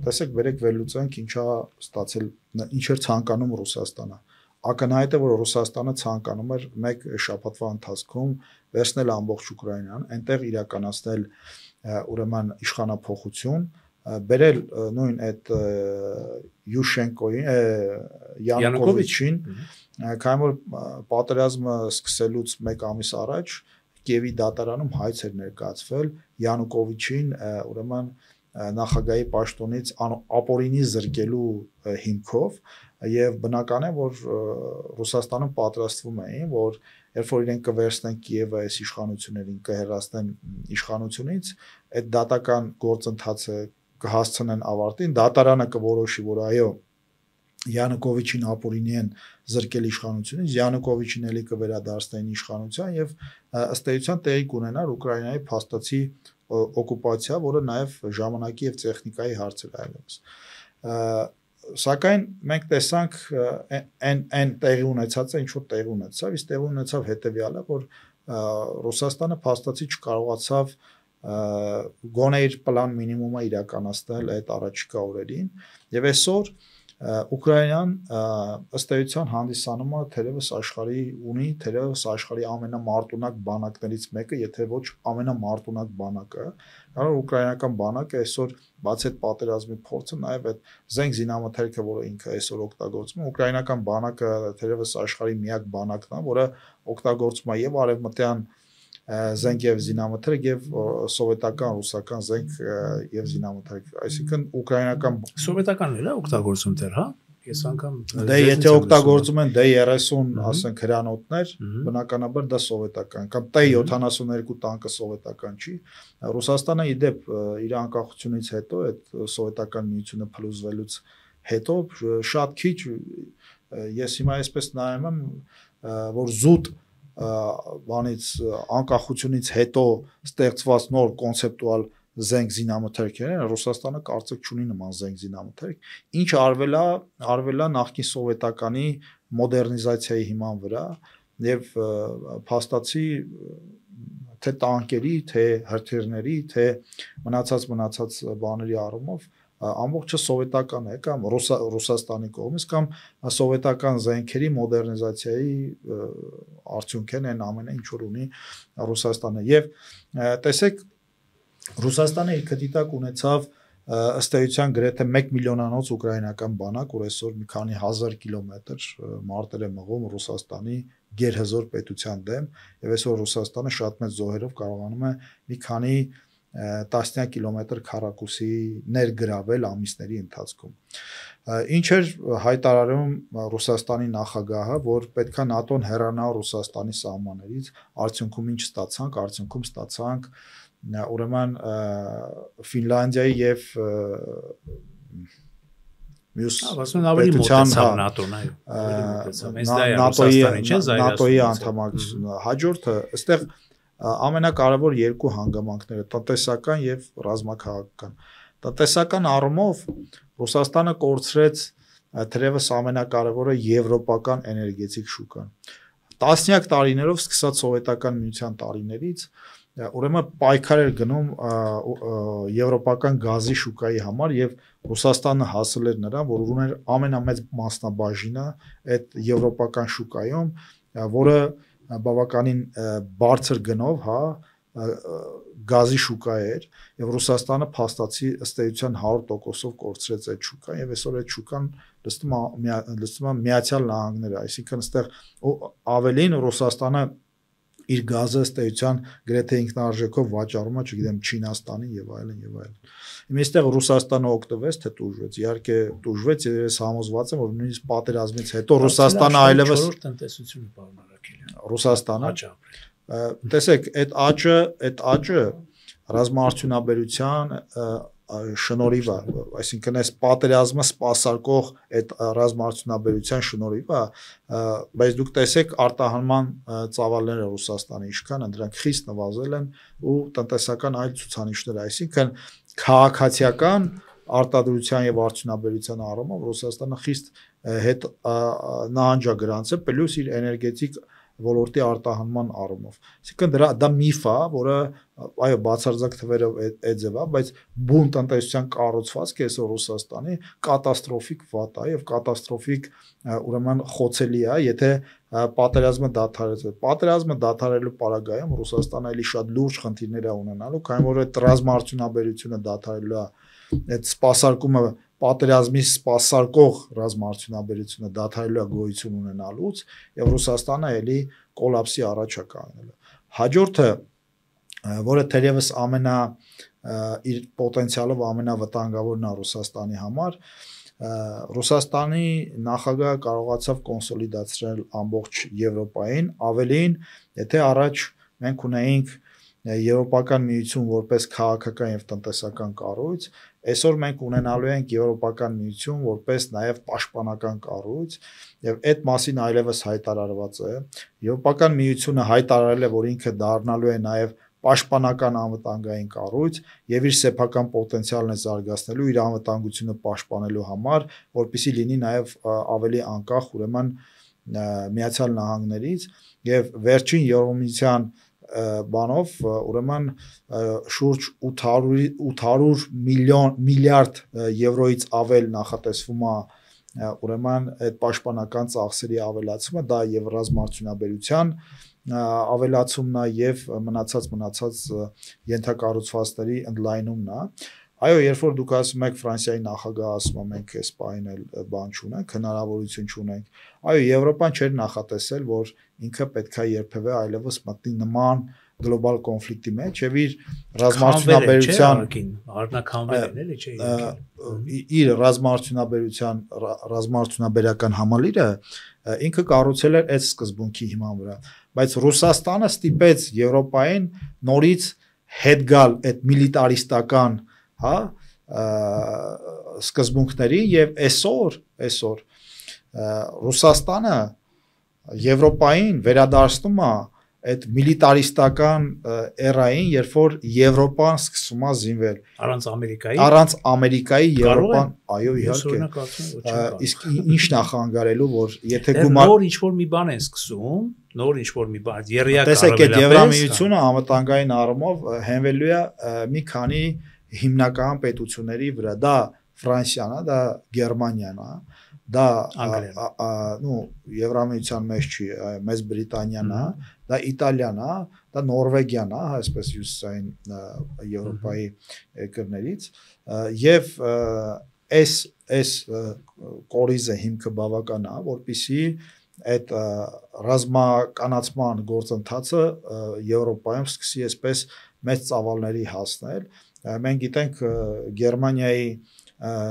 Տեսեք, վերեք վերլուծենք ինչա ստացել, ինչ էր ցանկանում Ռուսաստանը։ Ակնհայտ է, որ Ռուսաստանը ցանկանում էր մեկ շաբաթվա ընթացքում վերցնել ամբողջ Ուկրաինան, այնտեղ իրականացնել ուրեմն իշխանափոխություն, բերել նույն այդ Յուշենկոին, Յանուկովիչին, քանի որ պատերազմը սկսելուց 1 ամիս առաջ Կիևի դատարանում հայց էր ներկայացվել Յանուկովիչին, ուրեմն նախագահի պաշտոնից ապօրինի զրկելու հիմքով եւ բնական է, որ Ռուսաստանում պատրաստվում էին, որ երբ որ իրենք կվերցնեն Կիևը այս իշխանություններին, կհեռացնեն իշխանությունից, այդ դատական գործընթացը կհասցնեն ավարտին, դատարանը կորոշի, որ այո, Յանուկովիչին ապօրինի են զրկել իշխանությունից, Յանուկովիչին էլի կվերադարձնեն իշխանության եւ ըստ էության տեղի կունենար Ուկրաինայի փաստացի օկուպացիա, որը նաեւ ժամանակի եւ տեխնիկայի հարց էր այլևս։ Սակայն մենք տեսանք այն տեղի ունեցածը, ինչ որ տեղի ունեցավ, իսկ տեղի ունեցավ հետեւյալը, որ Ռուսաստանը փաստացի չկարողացավ գոնե իր պլան մինիմումը իրականացնել այդ առաջիկա օրերին եւ այսօր Ուկրաինան ըստ էության հանդիսանում է թերևս աշխարհի ունի թերևս աշխարհի ամենամարտունակ բանակներից մեկը, եթե ոչ ամենամարտունակ բանակը, കാരണം ուկրաինական բանակը այսօր բացի այդ պատերազմի փորձը նաև այդ զենք զինամթերքը, որը ինքը այսօր օգտագործում է, ուկրաինական բանակը թերևս աշխարհի միակ բանակն է, որը օգտագործում է եւ արևմտյան զենք եւ զինամթերք եւ սովետական ռուսական զենք եւ զինամթերք, այսինքն ուկրաինական սովետականն է օգտագործում դեռ, հա? Ես անգամ դե եթե օգտագործում են D30, ասենք հրանոթներ, բնականաբար դա սովետական կամ T-72 տանկը սովետական չի։ Ռուսաստանը իդեպ իր անկախությունից հետո այդ սովետական միությունը փլուզվելուց հետո շատ քիչ ես հիմա այսպես նայում եմ, որ զուտ բանից անկախությունից հետո ստեղծված նոր կոնցեպտուալ զենք զինամթերքեր են, Ռուսաստանը կարծեք չունի նման զենք զինամթերք, ինչ արվել է նախկին սովետականի մոդեռնիզացիայի հիման վրա եւ փաստացի թե տանկերի, թե հրթիռների, թե մնացած բաների առումով ամբողջը սովետական է կամ Ռուսաստանի կողմից կամ սովետական զենքերի մոդեռնիզացիայի արդյունքն են ամենը ինչ որ ունի Ռուսաստանը եւ տեսեք Ռուսաստանը իր քդիտակ ունեցավ ըստ էության գրեթե 1 միլիոնանոց ուկրաինական բանակ, որ այսօր մի քանի հազար կիլոմետր մարտեր է մղում Ռուսաստանի գերհզոր պետության դեմ եւ այսօր Ռուսաստանը շատ մեծ զոհերով կարողանում է մի քանի տասնյակ կիլոմետր քառակուսի ներգրավել ամիսների ընթացքում։ Ինչ էր հայտարարում Ռուսաստանի նախագահը, որ պետքա ՆԱՏՕ-ն հեռանա Ռուսաստանի սահմաններից, արդյունքում ինչ ստացանք, ուրեմն Ֆինլանդիայի եւ մյուս պետության ՆԱՏՕ-ն, ՆԱՏՕ-ի անդամակցությունը հաջորդը այստեղ ամենակարևոր երկու հանգամանքները տնտեսական եւ ռազմաքաղաքական։ Տնտեսական առումով Ռուսաստանը կորցրեց թերևս ամենակարևորը եվրոպական էներգետիկ շուկան։ Տասնյակ տարիներով սկսած սովետական միության տարիներից ուրեմն պայքար էր գնում եվրոպական գազի շուկայի համար եւ Ռուսաստանը հասել էր նրան, որ ուներ ամենամեծ մասնաբաժինը այդ եվրոպական շուկայում, որը բավականին բարձր գնով, հա, գազի շուկա էր եւ Ռուսաստանը փաստացի ըստ էության 100%-ով կորցրեց այդ շուկան եւ այսօր այդ շուկան լստում է Միացյալ Նահանգները, այսինքն այստեղ ավելին Ռուսաստանը իր գազը ըստ էության գրեթե ինքնարժեքով վաճառում է, չգիտեմ, Չինաստանին եւ այլն եւ այլն։ Հիմա այստեղ Ռուսաստանը օգտվեց, թե տուժվեց։ Իհարկե տուժվեց եւ ես համոզված եմ, որ նույնիսկ պատերազմից հետո Ռուսաստանը այլևս տնտեսությունը պարունակել է։ Ռուսաստանը տեսեք, այդ աճը ռազմաարդյունաբերության շնորհիվ է, այսինքն այս պատերազմը սպասարկող այդ ռազմաարդյունաբերության շնորհիվ է, բայց դուք տեսեք արտահանման ծավալները Ռուսաստանի ինչքան են, դրանք խիստ նվազել են ու տնտեսական այլ ցուցանիշներ, այսինքն քաղաքացիական արտադրության եւ արդյունաբերության առումով Ռուսաստանը խիստ հետ նահանջագրանց է, պլյուս իր էներգետիկ ոլորտի արտահանման առումով։ Այսինքն դա միֆ է, որը այո բացարձակ թվերով է ձևա, բայց բուն տնտեսության կառուցվածքը այսօր Ռուսաստանի կատաստրոֆիկ վատ է եւ կատաստրոֆիկ ուրեմն խոցելի է, եթե պատերազմը դադարեցվի։ Պատերազմը դադարելու պարագայում Ռուսաստանը էլի շատ լուրջ խնդիրներ է ունենալու, քանի որ այդ ռազմաարդյունաբերությունը դադարելու է, այդ սպասարկումը պատերազմի սպասարկող ռազմաարդյունաբերությունը դադարելու է գոյություն ունենալուց եւ Ռուսաստանը էլի կոլապսի առաջ է կանգնելու։ Հաջորդը, որը թերևս իր պոտենցիալով ամենավտանգավորն է Ռուսաստանի համար, Ռուսաստանի նախագահը կարողացավ կոնսոլիդացնել ամբողջ Եվրոպային, ավելին, եթե առաջ մենք ունեինք Եվրոպական միություն որպես քաղաքական եւ տնտեսական կառույց, այսօր մենք ունենալու ենք Եվրոպական միություն որպես նաեւ պաշտպանական կառույց եւ այդ մասին այլևս հայտարարված է։ Եվրոպական միությունը հայտարարել է, որ ինքը դառնալու է նաեւ պաշտպանական անվտանգային կառույց եւ իր սեփական պոտենցիալն է զարգացնելու իր անվտանգությունը պաշտպանելու համար, որպեսզի լինի նաեւ ավելի անկախ ուրեմն Միացյալ Նահանգներից եւ վերջին Եվրոմիության բանով ուրեմն շուրջ 800 միլիարդ եվրոից ավել նախատեսվում է ուրեմն այդ պաշտպանական ծախսերի ավելացումը, դա եւ ռազմաարդյունաբերության ավելացումն է եւ մնացած ենթակառուցվածքների ընդլայնումն է։ Այո, երբ որ դուք ասում եք Ֆրանսիայի նախագահը ասում է մենք այս պահին էլ բան չունենք, հնարավորություն չունենք։ Այո, Եվրոպան չէր նախատեսել, որ ինքը պետք է երբևէ այլևս մտնի նման գլոբալ կոնֆլիկտի մեջ եւ իր ռազմաարդյունաբերության առնականվել էլի չէ։ Իր ռազմաարդյունաբերական համալիրը ինքը կառուցել էր այդ սկզբունքի հիման վրա, բայց Ռուսաստանը ստիպեց Եվրոպային նորից հետ գալ այդ միլիտարիստական սկզբունքների եւ այսօր Ռուսաստանը Եվրոպային վերադարձնում է այդ միլիտարիստական էրային, երբ որ Եվրոպան սկսում է զինվել առանց Ամերիկայի Եվրոպան, այո իհարկե, իսկ ինչ նախանգարելու, որ եթե գումար նոր ինչ-որ մի բան են սկսում, նոր ինչ-որ մի բան, երրյակ տեսեք այդ Եվրամիությունը անվտանգային առումով հենվելու է մի քանի հիմնական պետությունների վրա, դա Ֆրանսիան է, դա Գերմանիան է, դա Եվրամիության մեջ չի, Մեծ Բրիտանիան է, դա Իտալիան է, դա Նորվեգիան է, այսպես հյուսիսային Եվրոպայի երկրներից եւ այս կորիզը հիմքը բավական է, որպեսզի այդ ռազմականացման գործընթացը Եվրոպայում սկսի այսպես մեծ ծավալների հասնել։ Մենք գիտենք Գերմանիայի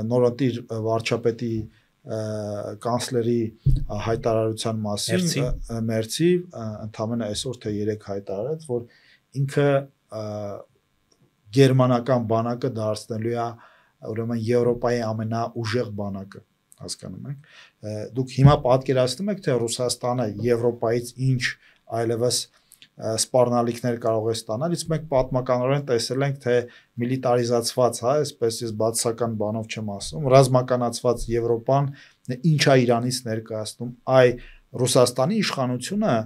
նորընտիր վարչապետի կանցլերի հայտարարության մասին մերձի ընդամենը այսօր թե 3 հայտարարեց, որ ինքը գերմանական բանակը դարձնելու է ուրեմն Եվրոպայի ամենաուժեղ բանակը, հասկանում եք։ Դուք հիմա պատկերացնում եք, թե Ռուսաստանը Եվրոպայից ինչ այլևս սպառնալիքներ կարող է ստանալ, իսկ մենք պատմականորեն տեսել ենք, թե միլիտարիզացված, այսպես ես բացասական բանով չեմ ասում, ռազմականացված Եվրոպան ինչ է Իրանից ներկայացնում, Ռուսաստանի իշխանությունը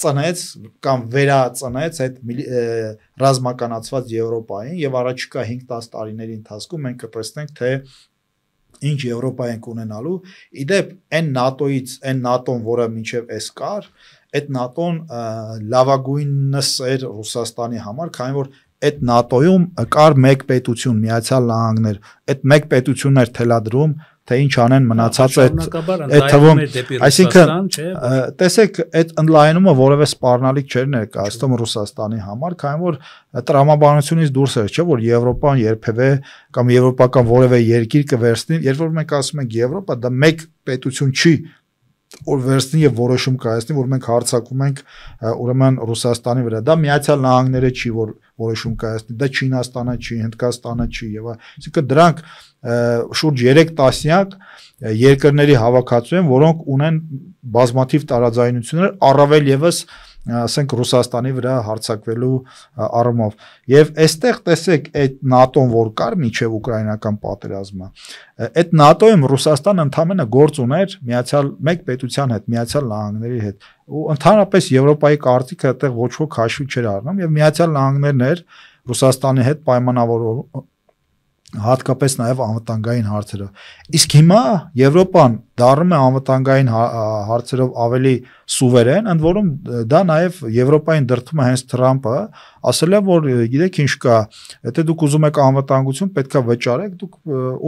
ծնեց կամ վերածնեց այդ ռազմականացված Եվրոպային եւ առաջիկա 5-10 տարիների ընթացքում մենք կտեսնենք, թե ինչ Եվրոպա ենք ունենալու։ Իդեպ այն ՆԱՏՕ-ն, որը մինչև այս կար, այդ ՆԱՏՕ-ն լավագույնս էր Ռուսաստանի համար, քանի որ այդ ՆԱՏՕ-ում կար մեկ պետություն, Միացյալ Նահանգներ, այդ մեկ պետությունն էր թելադրում, թե ինչ անեն մնացած այդ թվում, այսինքն տեսեք այդ ընդլայնումը որևէ սպառնալիք չէր ներկայացնում Ռուսաստանի համար, քանի որ տրամաբանությունից դուրս էր, չէ՞ որ Եվրոպան երբևէ կամ եվրոպական որևէ երկիր կվերցնի, երբ որ մենք ասում ենք Եվրոպա, դա մեկ պետություն չի, որ վերցնի եւ որոշում կայացնի, որ մենք հարձակում ենք ուրեմն Ռուսաստանի վրա, դա Միացյալ Նահանգները չի, որ որոշում կայացնի, դա Չինաստանը չի, Հնդկաստանը չի եւ այսինքն դրանք շուրջ 3 տասնյակ երկրների հավաքածու են, որոնք ունեն բազմաթիվ տարաձայնություններ, առավել եւս ասենք Ռուսաստանի վրա հարձակվելու առումով եւ այստեղ տեսեք այդ ՆԱՏՕ-ն որ կար միջև ուկրաինական պատերազմը այդ ՆԱՏՕ-ում Ռուսաստանը ընդամենը գործ ուներ մեկ պետության հետ Միացյալ Նահանգների հետ ու ընդհանրապես Եվրոպայի կարծիքը այդտեղ ոչ ոք հաշվի չէր առնում եւ Միացյալ Նահանգներն էր Ռուսաստանի հետ պայմանավորվում հատկապես նաև անվտանգային հարցերով։ Իսկ հիմա Եվրոպան դառնում է անվտանգային հարցերով ավելի սուվերեն, ընդ որում դա նաև Եվրոպային դրդում է հենց Թրամփը, ասել է, որ գիտեք ինչ կա, եթե դուք ուզում եք անվտանգություն, պետքա վճարեք, դուք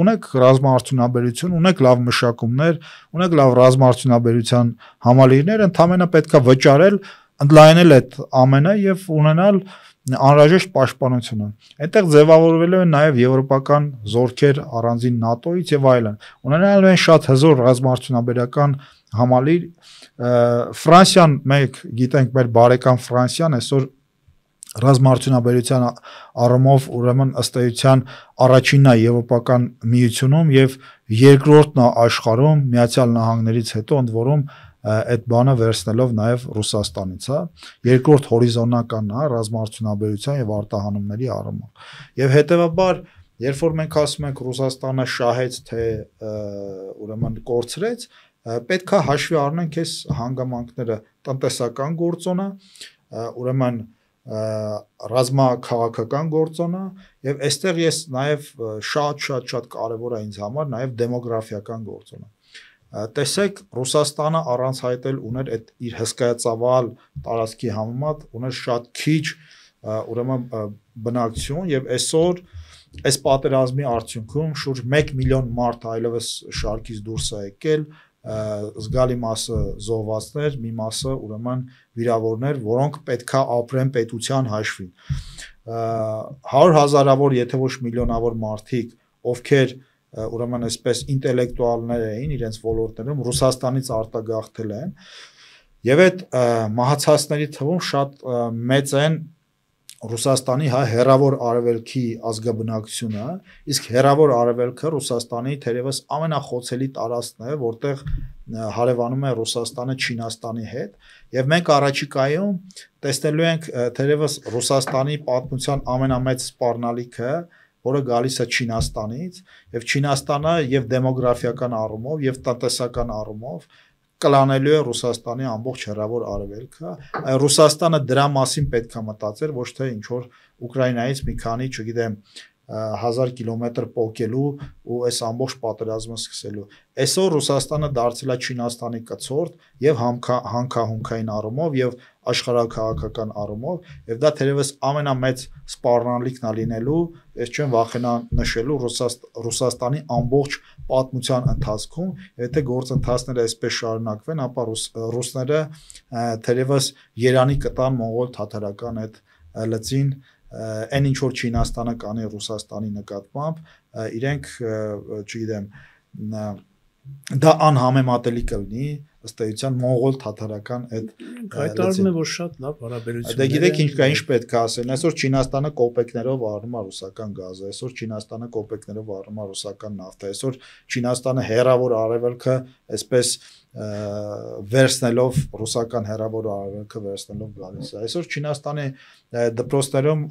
ունեք ռազմաարդյունաբերություն, ունեք լավ մշակումներ, ունեք լավ ռազմաարդյունաբերության համալիրներ, ընդհանրապես պետքա վճարել, ընդլայնել այդ ամենը եւ ունենալ անհրաժեշտ պաշտպանությունը։ Այդտեղ ձևավորվելու են նաև եվրոպական զորքեր առանձին ՆԱՏՕ-ից եւ այլն։ Ունենալու են շատ հզոր ռազմաարդյունաբերական համալիր։ Ֆրանսիան, մենք գիտենք, մեր բարեկամ Ֆրանսիան այսօր ռազմաարդյունաբերության առումով ուրեմն ըստ էության առաջինն է եվրոպական միությունում եւ երկրորդն է աշխարհում Միացյալ Նահանգներից հետո, ընդ որում այդ բանը վերցնելով նաև Ռուսաստանից, հա, երկրորդ հորիզոնականն է ռազմաարդյունաբերության եւ արտահանումների առումով։ Եվ հետեւաբար, երբ որ մենք ասում ենք Ռուսաստանը շահեց թե ուրեմն կորցրեց, պետքա հաշվի առնենք այս հանգամանքները տնտեսական գործոնը, ուրեմն ռազմաքաղաքական գործոնը եւ այստեղ ես նաև շատ կարեւոր է ինձ համար նաև դեմոգրաֆիական գործոնը։ Տեսեք Ռուսաստանը առանց հայտել ուներ այդ իր հսկայածավալ տարածքի համեմատ ուներ շատ քիչ ուրեմն բնակչություն եւ այսօր այս պատերազմի արդյունքում շուրջ 1 միլիոն մարդ այլևս շարքից դուրս է եկել զգալի մասը զոհվածներ, մի մասը ուրեմն վիրավորներ, որոնք պետքա ապրեն պետության հաշվին 100,000-ավոր, եթե ոչ միլիոնավոր մարդիկ, ովքեր ուրեմն այսպես ինտելեկտուալներ էին իրենց ոլորտներում Ռուսաստանից արտագաղթել են եւ այդ մահացածների թվում շատ մեծ են Ռուսաստանի հեռավոր արևելքի ազգաբնակչությունը, իսկ հեռավոր արևելքը Ռուսաստանի թերևս ամենախոցելի տարածքն է, որտեղ հարևանում է Ռուսաստանը Չինաստանի հետ եւ մենք առաջիկայում տեսնելու ենք թերևս Ռուսաստանի պատմության ամենամեծ սպառնալիքը որը գալիս է Չինաստանից եւ Չինաստանը եւ դեմոգրաֆիական առումով եւ տնտեսական առումով կլանելու է Ռուսաստանի ամբողջ հեռավոր արևելքը Ռուսաստանը դրա մասին պետք է մտածեր ոչ թե ինչ որ Ուկրաինայից մի քանի, չգիտեմ 1000 կիլոմետր պոկելու ու այս ամբողջ պատերազմը սկսելու այսօր Ռուսաստանը դարձել է Չինաստանի կցորդ եւ հանքահունքային առումով եւ աշխարհաքաղաքական առումով եւ դա թերևս ամենամեծ սպառնալիքն է լինելու ես չեմ վախենա նշելու Ռուսաստանի ամբողջ պատմության ընթացքում եթե գործընթացները այսպես շարունակվեն ապա ռուսները թերևս Երանի կտան մոնղոլ թաթարական այդ լծին այն ինչ որ Չինաստանը կանի Ռուսաստանի նկատմամբ իրենք չգիտեմ դա անհամեմատելի կլինի ըստ էության մոնղոլ թաթարական այդ հայտարարում է որ շատ լավ հարաբերություններ դե գիտեք ինչ կա ինչ պետք է ասեն այսօր Չինաստանը կոպեկներով առնում է ռուսական գազը այսօր Չինաստանը կոպեկներով առնում է ռուսական նավթը այսօր Չինաստանը հեռավոր արևելքը այսպես վերցնելով ռուսական հեռավոր արևելքը վերցնելով գալիս է այսօր Չինաստանի դպրոցներում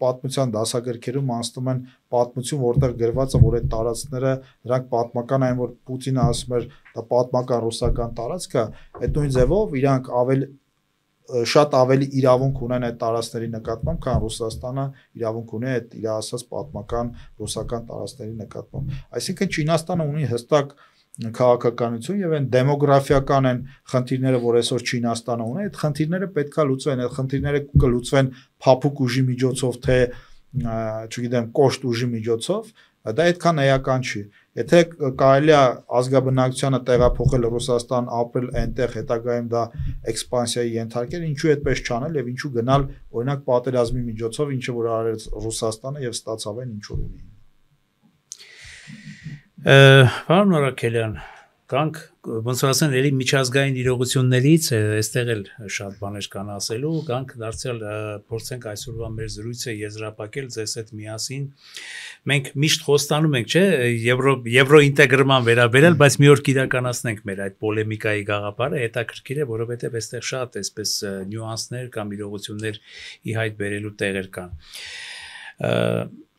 պատմության դասագրքերում անցնում են պատմություն որտեղ գրված է որ այդ տարածքները դրանք պատմական են որ Պուտինը ասում էր դա պատմական ռուսական տարածք է այդ նույն ձևով իրանք շատ ավելի իրավունք ունեն այդ տարածքների նկատմամբ քան Ռուսաստանը իրավունք ունի այդ իր ասած պատմական ռուսական տարածքների նկատմամբ այսինքն Չինաստանը ունի հստակ քաղաքականություն եւ այն դեմոգրաֆիական են խնդիրները, որ այսօր Չինաստանը ունի, այդ խնդիրները պետքա լուծվեն, այդ խնդիրները կլուծվեն փափուկ ուժի միջոցով, թե չգիտեմ, կոշտ ուժի միջոցով, դա այդքան էական չի։ Եթե կարելի է ազգաբնակչությանը տեղափոխել Ռուսաստան, ապրել այնտեղ, հետագայում դա էքսպանսիայի ենթարկել, ինչու այդպես չանել եւ ինչու գնալ օրինակ պատերազմի միջոցով, ինչը որ արեց Ռուսաստանը եւ ստացավ այն ինչ որ ունի։ Պարոն Արաքելյան, Կանք ոնց որ ասեն էլի միջազգային իրողություններից այստեղ էլ շատ բաներ կան ասելու, կանք դարձյալ փորձենք այսօրվա մեր զրույցը եզրափակել ձեզ հետ միասին։ Մենք միշտ խոստանում ենք, չէ, եվրոինտեգրման վերաբերել, բայց մի օր կիրականացնենք մեր այդ պոլեմիկայի գաղափարը, հետաքրքիր է, որովհետև այստեղ շատ այսպես նյուանսներ կամ իրողություններ ի հայտ բերելու տեղեր կան։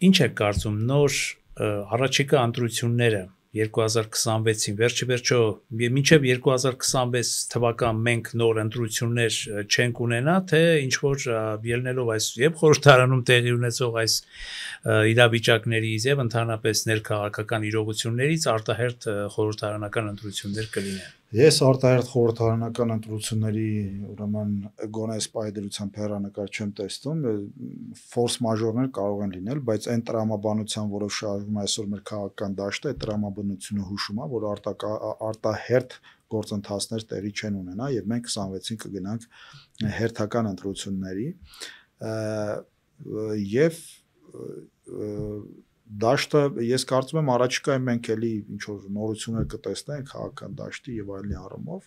Ինչ եք կարծում նոր առաջիկա ընտրությունները 2026-ին վերջի վերջո մինչև 2026 թվական մենք նոր ընտրություններ չենք ունենա, թե ինչ որ ելնելով այս եւ խորհրդարանում տեղի ունեցող այս իրավիճակներից եւ ընդհանրապես ներքաղաքական իրողություններից արտահերթ խորհրդարանական ընտրություններ կլինեն։ Ես արտահերթ խորհրդարանական ընտրությունների ուրեմն գոնե սպայդրությամբ հեռանկար չեմ տեսնում, ֆորս մաժորներ կարող են լինել, բայց այն տրամաբանության, որով շարժվում է այսօր մեր քաղաքական դաշտը, այդ տրամաբանությունը հուշում է, որ արտահերթ գործընթացներ տեղի չեն ունենա եւ մենք 26-ին կգնանք հերթական ընտրությունների եւ դաշտը ես կարծում եմ առաջիկայում մենք էլի ինչ որ նորություններ կտեսնենք քաղաքական դաշտի եւ այլնի առումով,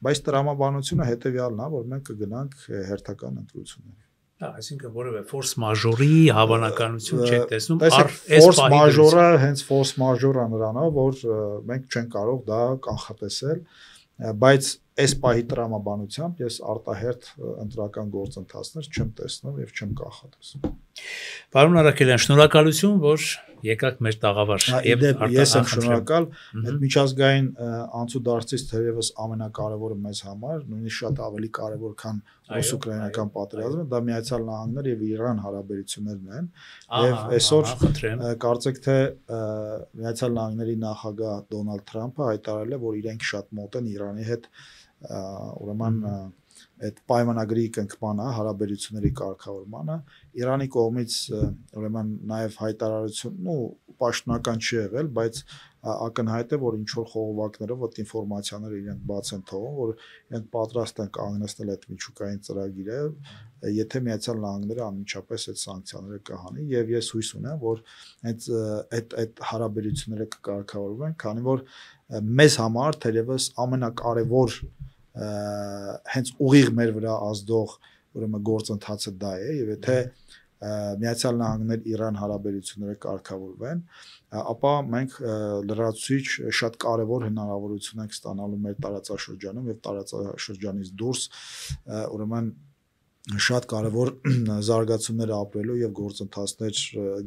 բայց տրամաբանությունը հետեւյալն է, որ մենք կգնանք հերթական ընտրությունների։ Այսինքն որևէ ֆորս մաժորի հավանականություն չեք տեսնում, ֆորս մաժորը հենց ֆորս մաժորը նրանով, որ մենք չենք կարող դա կանխատեսել, բայց այս պահի տրամաբանությամբ ես արտահերթ ընտրական գործընթացներ չեմ տեսնում եւ չեմ կանխատեսում։ Պարոն Արաքելյան, շնորհակալություն, որ եկաք մեր տաղավար եւ ես եմ շնորհակալ այդ միջազգային անցուդարձից թերևս ամենակարևորը մեզ համար, նույնիսկ շատ ավելի կարևոր քան ռուս-ուկրաինական պատերազմը, դա Միացյալ Նահանգներ եւ Իրան հարաբերություններն են եւ այսօր կարծեք թե Միացյալ Նահանգների նախագահ Դոնալդ Թրամփը հայտարարել է, որ իրենք շատ մոտ են Իրանի հետ ուրեմն այդ պայմանագրի կնքմանը, հարաբերությունների կարգավորմանը, Իրանի կողմից ուրեմն նաև հայտարարությունն ու պաշտոնական չի եղել, բայց ակնհայտ է, որ ինչ որ խողովակներով այդ ինֆորմացիաները իրենք բաց են թողում, որ իրենք պատրաստ են կանգնեցնել այդ միջուկային ծրագիրը, եթե Միացյալ Նահանգները անմիջապես այդ սանկցիաները կհանի, եւ ես հույս ունեմ, որ այդ հարաբերությունները կկարգավորվեն, քանի որ մեզ համար թերևս ամենակարևոր հենց ուղիղ մեր վրա ազդող ուրեմն գործընթացը դա է եւ եթե Միացյալ Նահանգներ Իրան հարաբերությունները կարգավորվեն, ապա մենք լրացուցիչ շատ կարևոր հնարավորություն ենք ստանալու մեր տարածաշրջանում եւ տարածաշրջանից դուրս ուրեմն շատ կարևոր զարգացումներ ապրելու եւ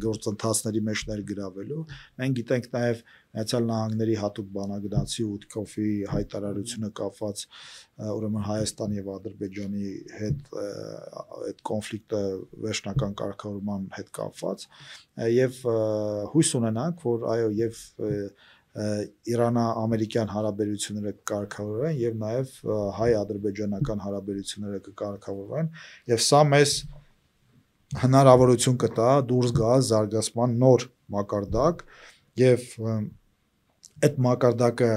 գործընթացների մեջ ներգրավելու։ Մենք գիտենք նաեւ Միացյալ Նահանգների հատուկ բանագնացի Ուտկոֆի հայտարարությունը կապված ուրեմն Հայաստանի եւ Ադրբեջանի հետ այդ կոնֆլիկտը վերջնական կարգավորման հետ կապված եւ հույս ունենանք, որ այո եւ Իրանա-ամերիկյան հարաբերությունները կկարգավորվեն եւ նաեւ հայ-ադրբեջանական հարաբերությունները կկարգավորվեն եւ սա մեզ հնարավորություն կտա դուրս գալ զարգացման նոր մակարդակ եւ այդ մակարդակը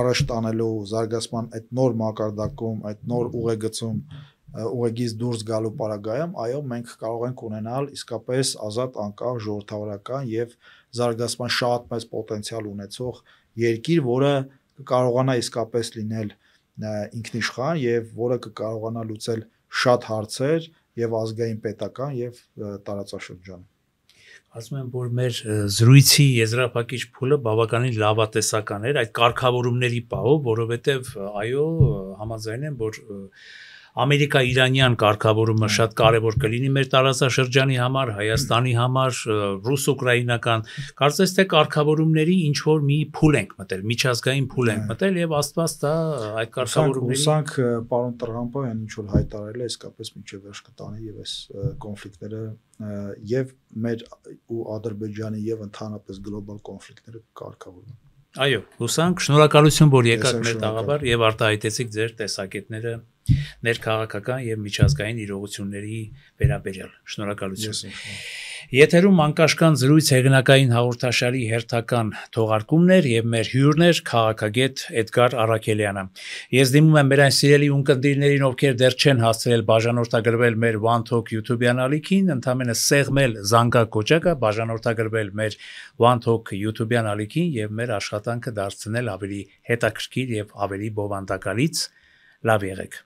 առաջ տանելու զարգացման այդ նոր մակարդակում, այդ նոր ուղեգծում ուղեգից դուրս գալու պարագայում, այո, մենք կարող ենք ունենալ իսկապես ազատ անկախ ժողովրդավարական եւ զարգացման շատ մեծ պոտենցիալ ունեցող երկիր, որը կկարողանա իսկապես լինել ինքնիշխան եւ որը կկարողանա լուծել շատ հարցեր եւ ազգային պետական եւ տարածաշրջանում։ Ասում եմ, որ մեր զրույցի եզրափակիչ փուլը բավականին լավատեսական էր այդ կարգավորումների պահով, որովհետեւ այո, համաձայն եմ, որ Ամերիկա-Իրանյան կարգավորումը շատ կարևոր կլինի մեր տարածաշրջանի համար, Հայաստանի համար, ռուս-ուկրաինական, կարծես թե կարգավորումների ինչ որ մի փուլ ենք մտել, միջազգային փուլ ենք մտել եւ Աստված դա այդ կարգավորումների Հուսանք պարոն Տրամփը այն ինչ որ հայտարարել է, իսկապես միջև վերջ կտանի եւ այս կոնֆլիկտները եւ մեր ու Ադրբեջանի եւ ընդհանրապես գլոբալ կոնֆլիկտները կարգավորվեն։ Այո, հուսանք, շնորհակալություն, որ եկաք մեր տաղավար եւ արտահայտեցիք ձեր տեսակետները ներքաղաքական եւ միջազգային իրողությունների վերաբերյալ։ Շնորհակալություն։ Եթերում անկաշկան զրույց հեղինակային հաղորդաշարի հերթական թողարկումներ եւ մեր հյուրներ քաղաքագետ Էդգար Առաքելյանը։ Ես դիմում եմ մեր այն սիրելի ունկնդիրներին, ովքեր դեռ չեն հասցրել բաժանորդագրվել մեր One Talk YouTube-յան ալիքին, ընդհանրապես սեղմել զանգակոճակը, բաժանորդագրվել մեր One Talk YouTube-յան ալիքին եւ մեր աշխատանքը դարձնել ավելի հետաքրքիր եւ ավելի բովանդակալից։ Լավ եղեք։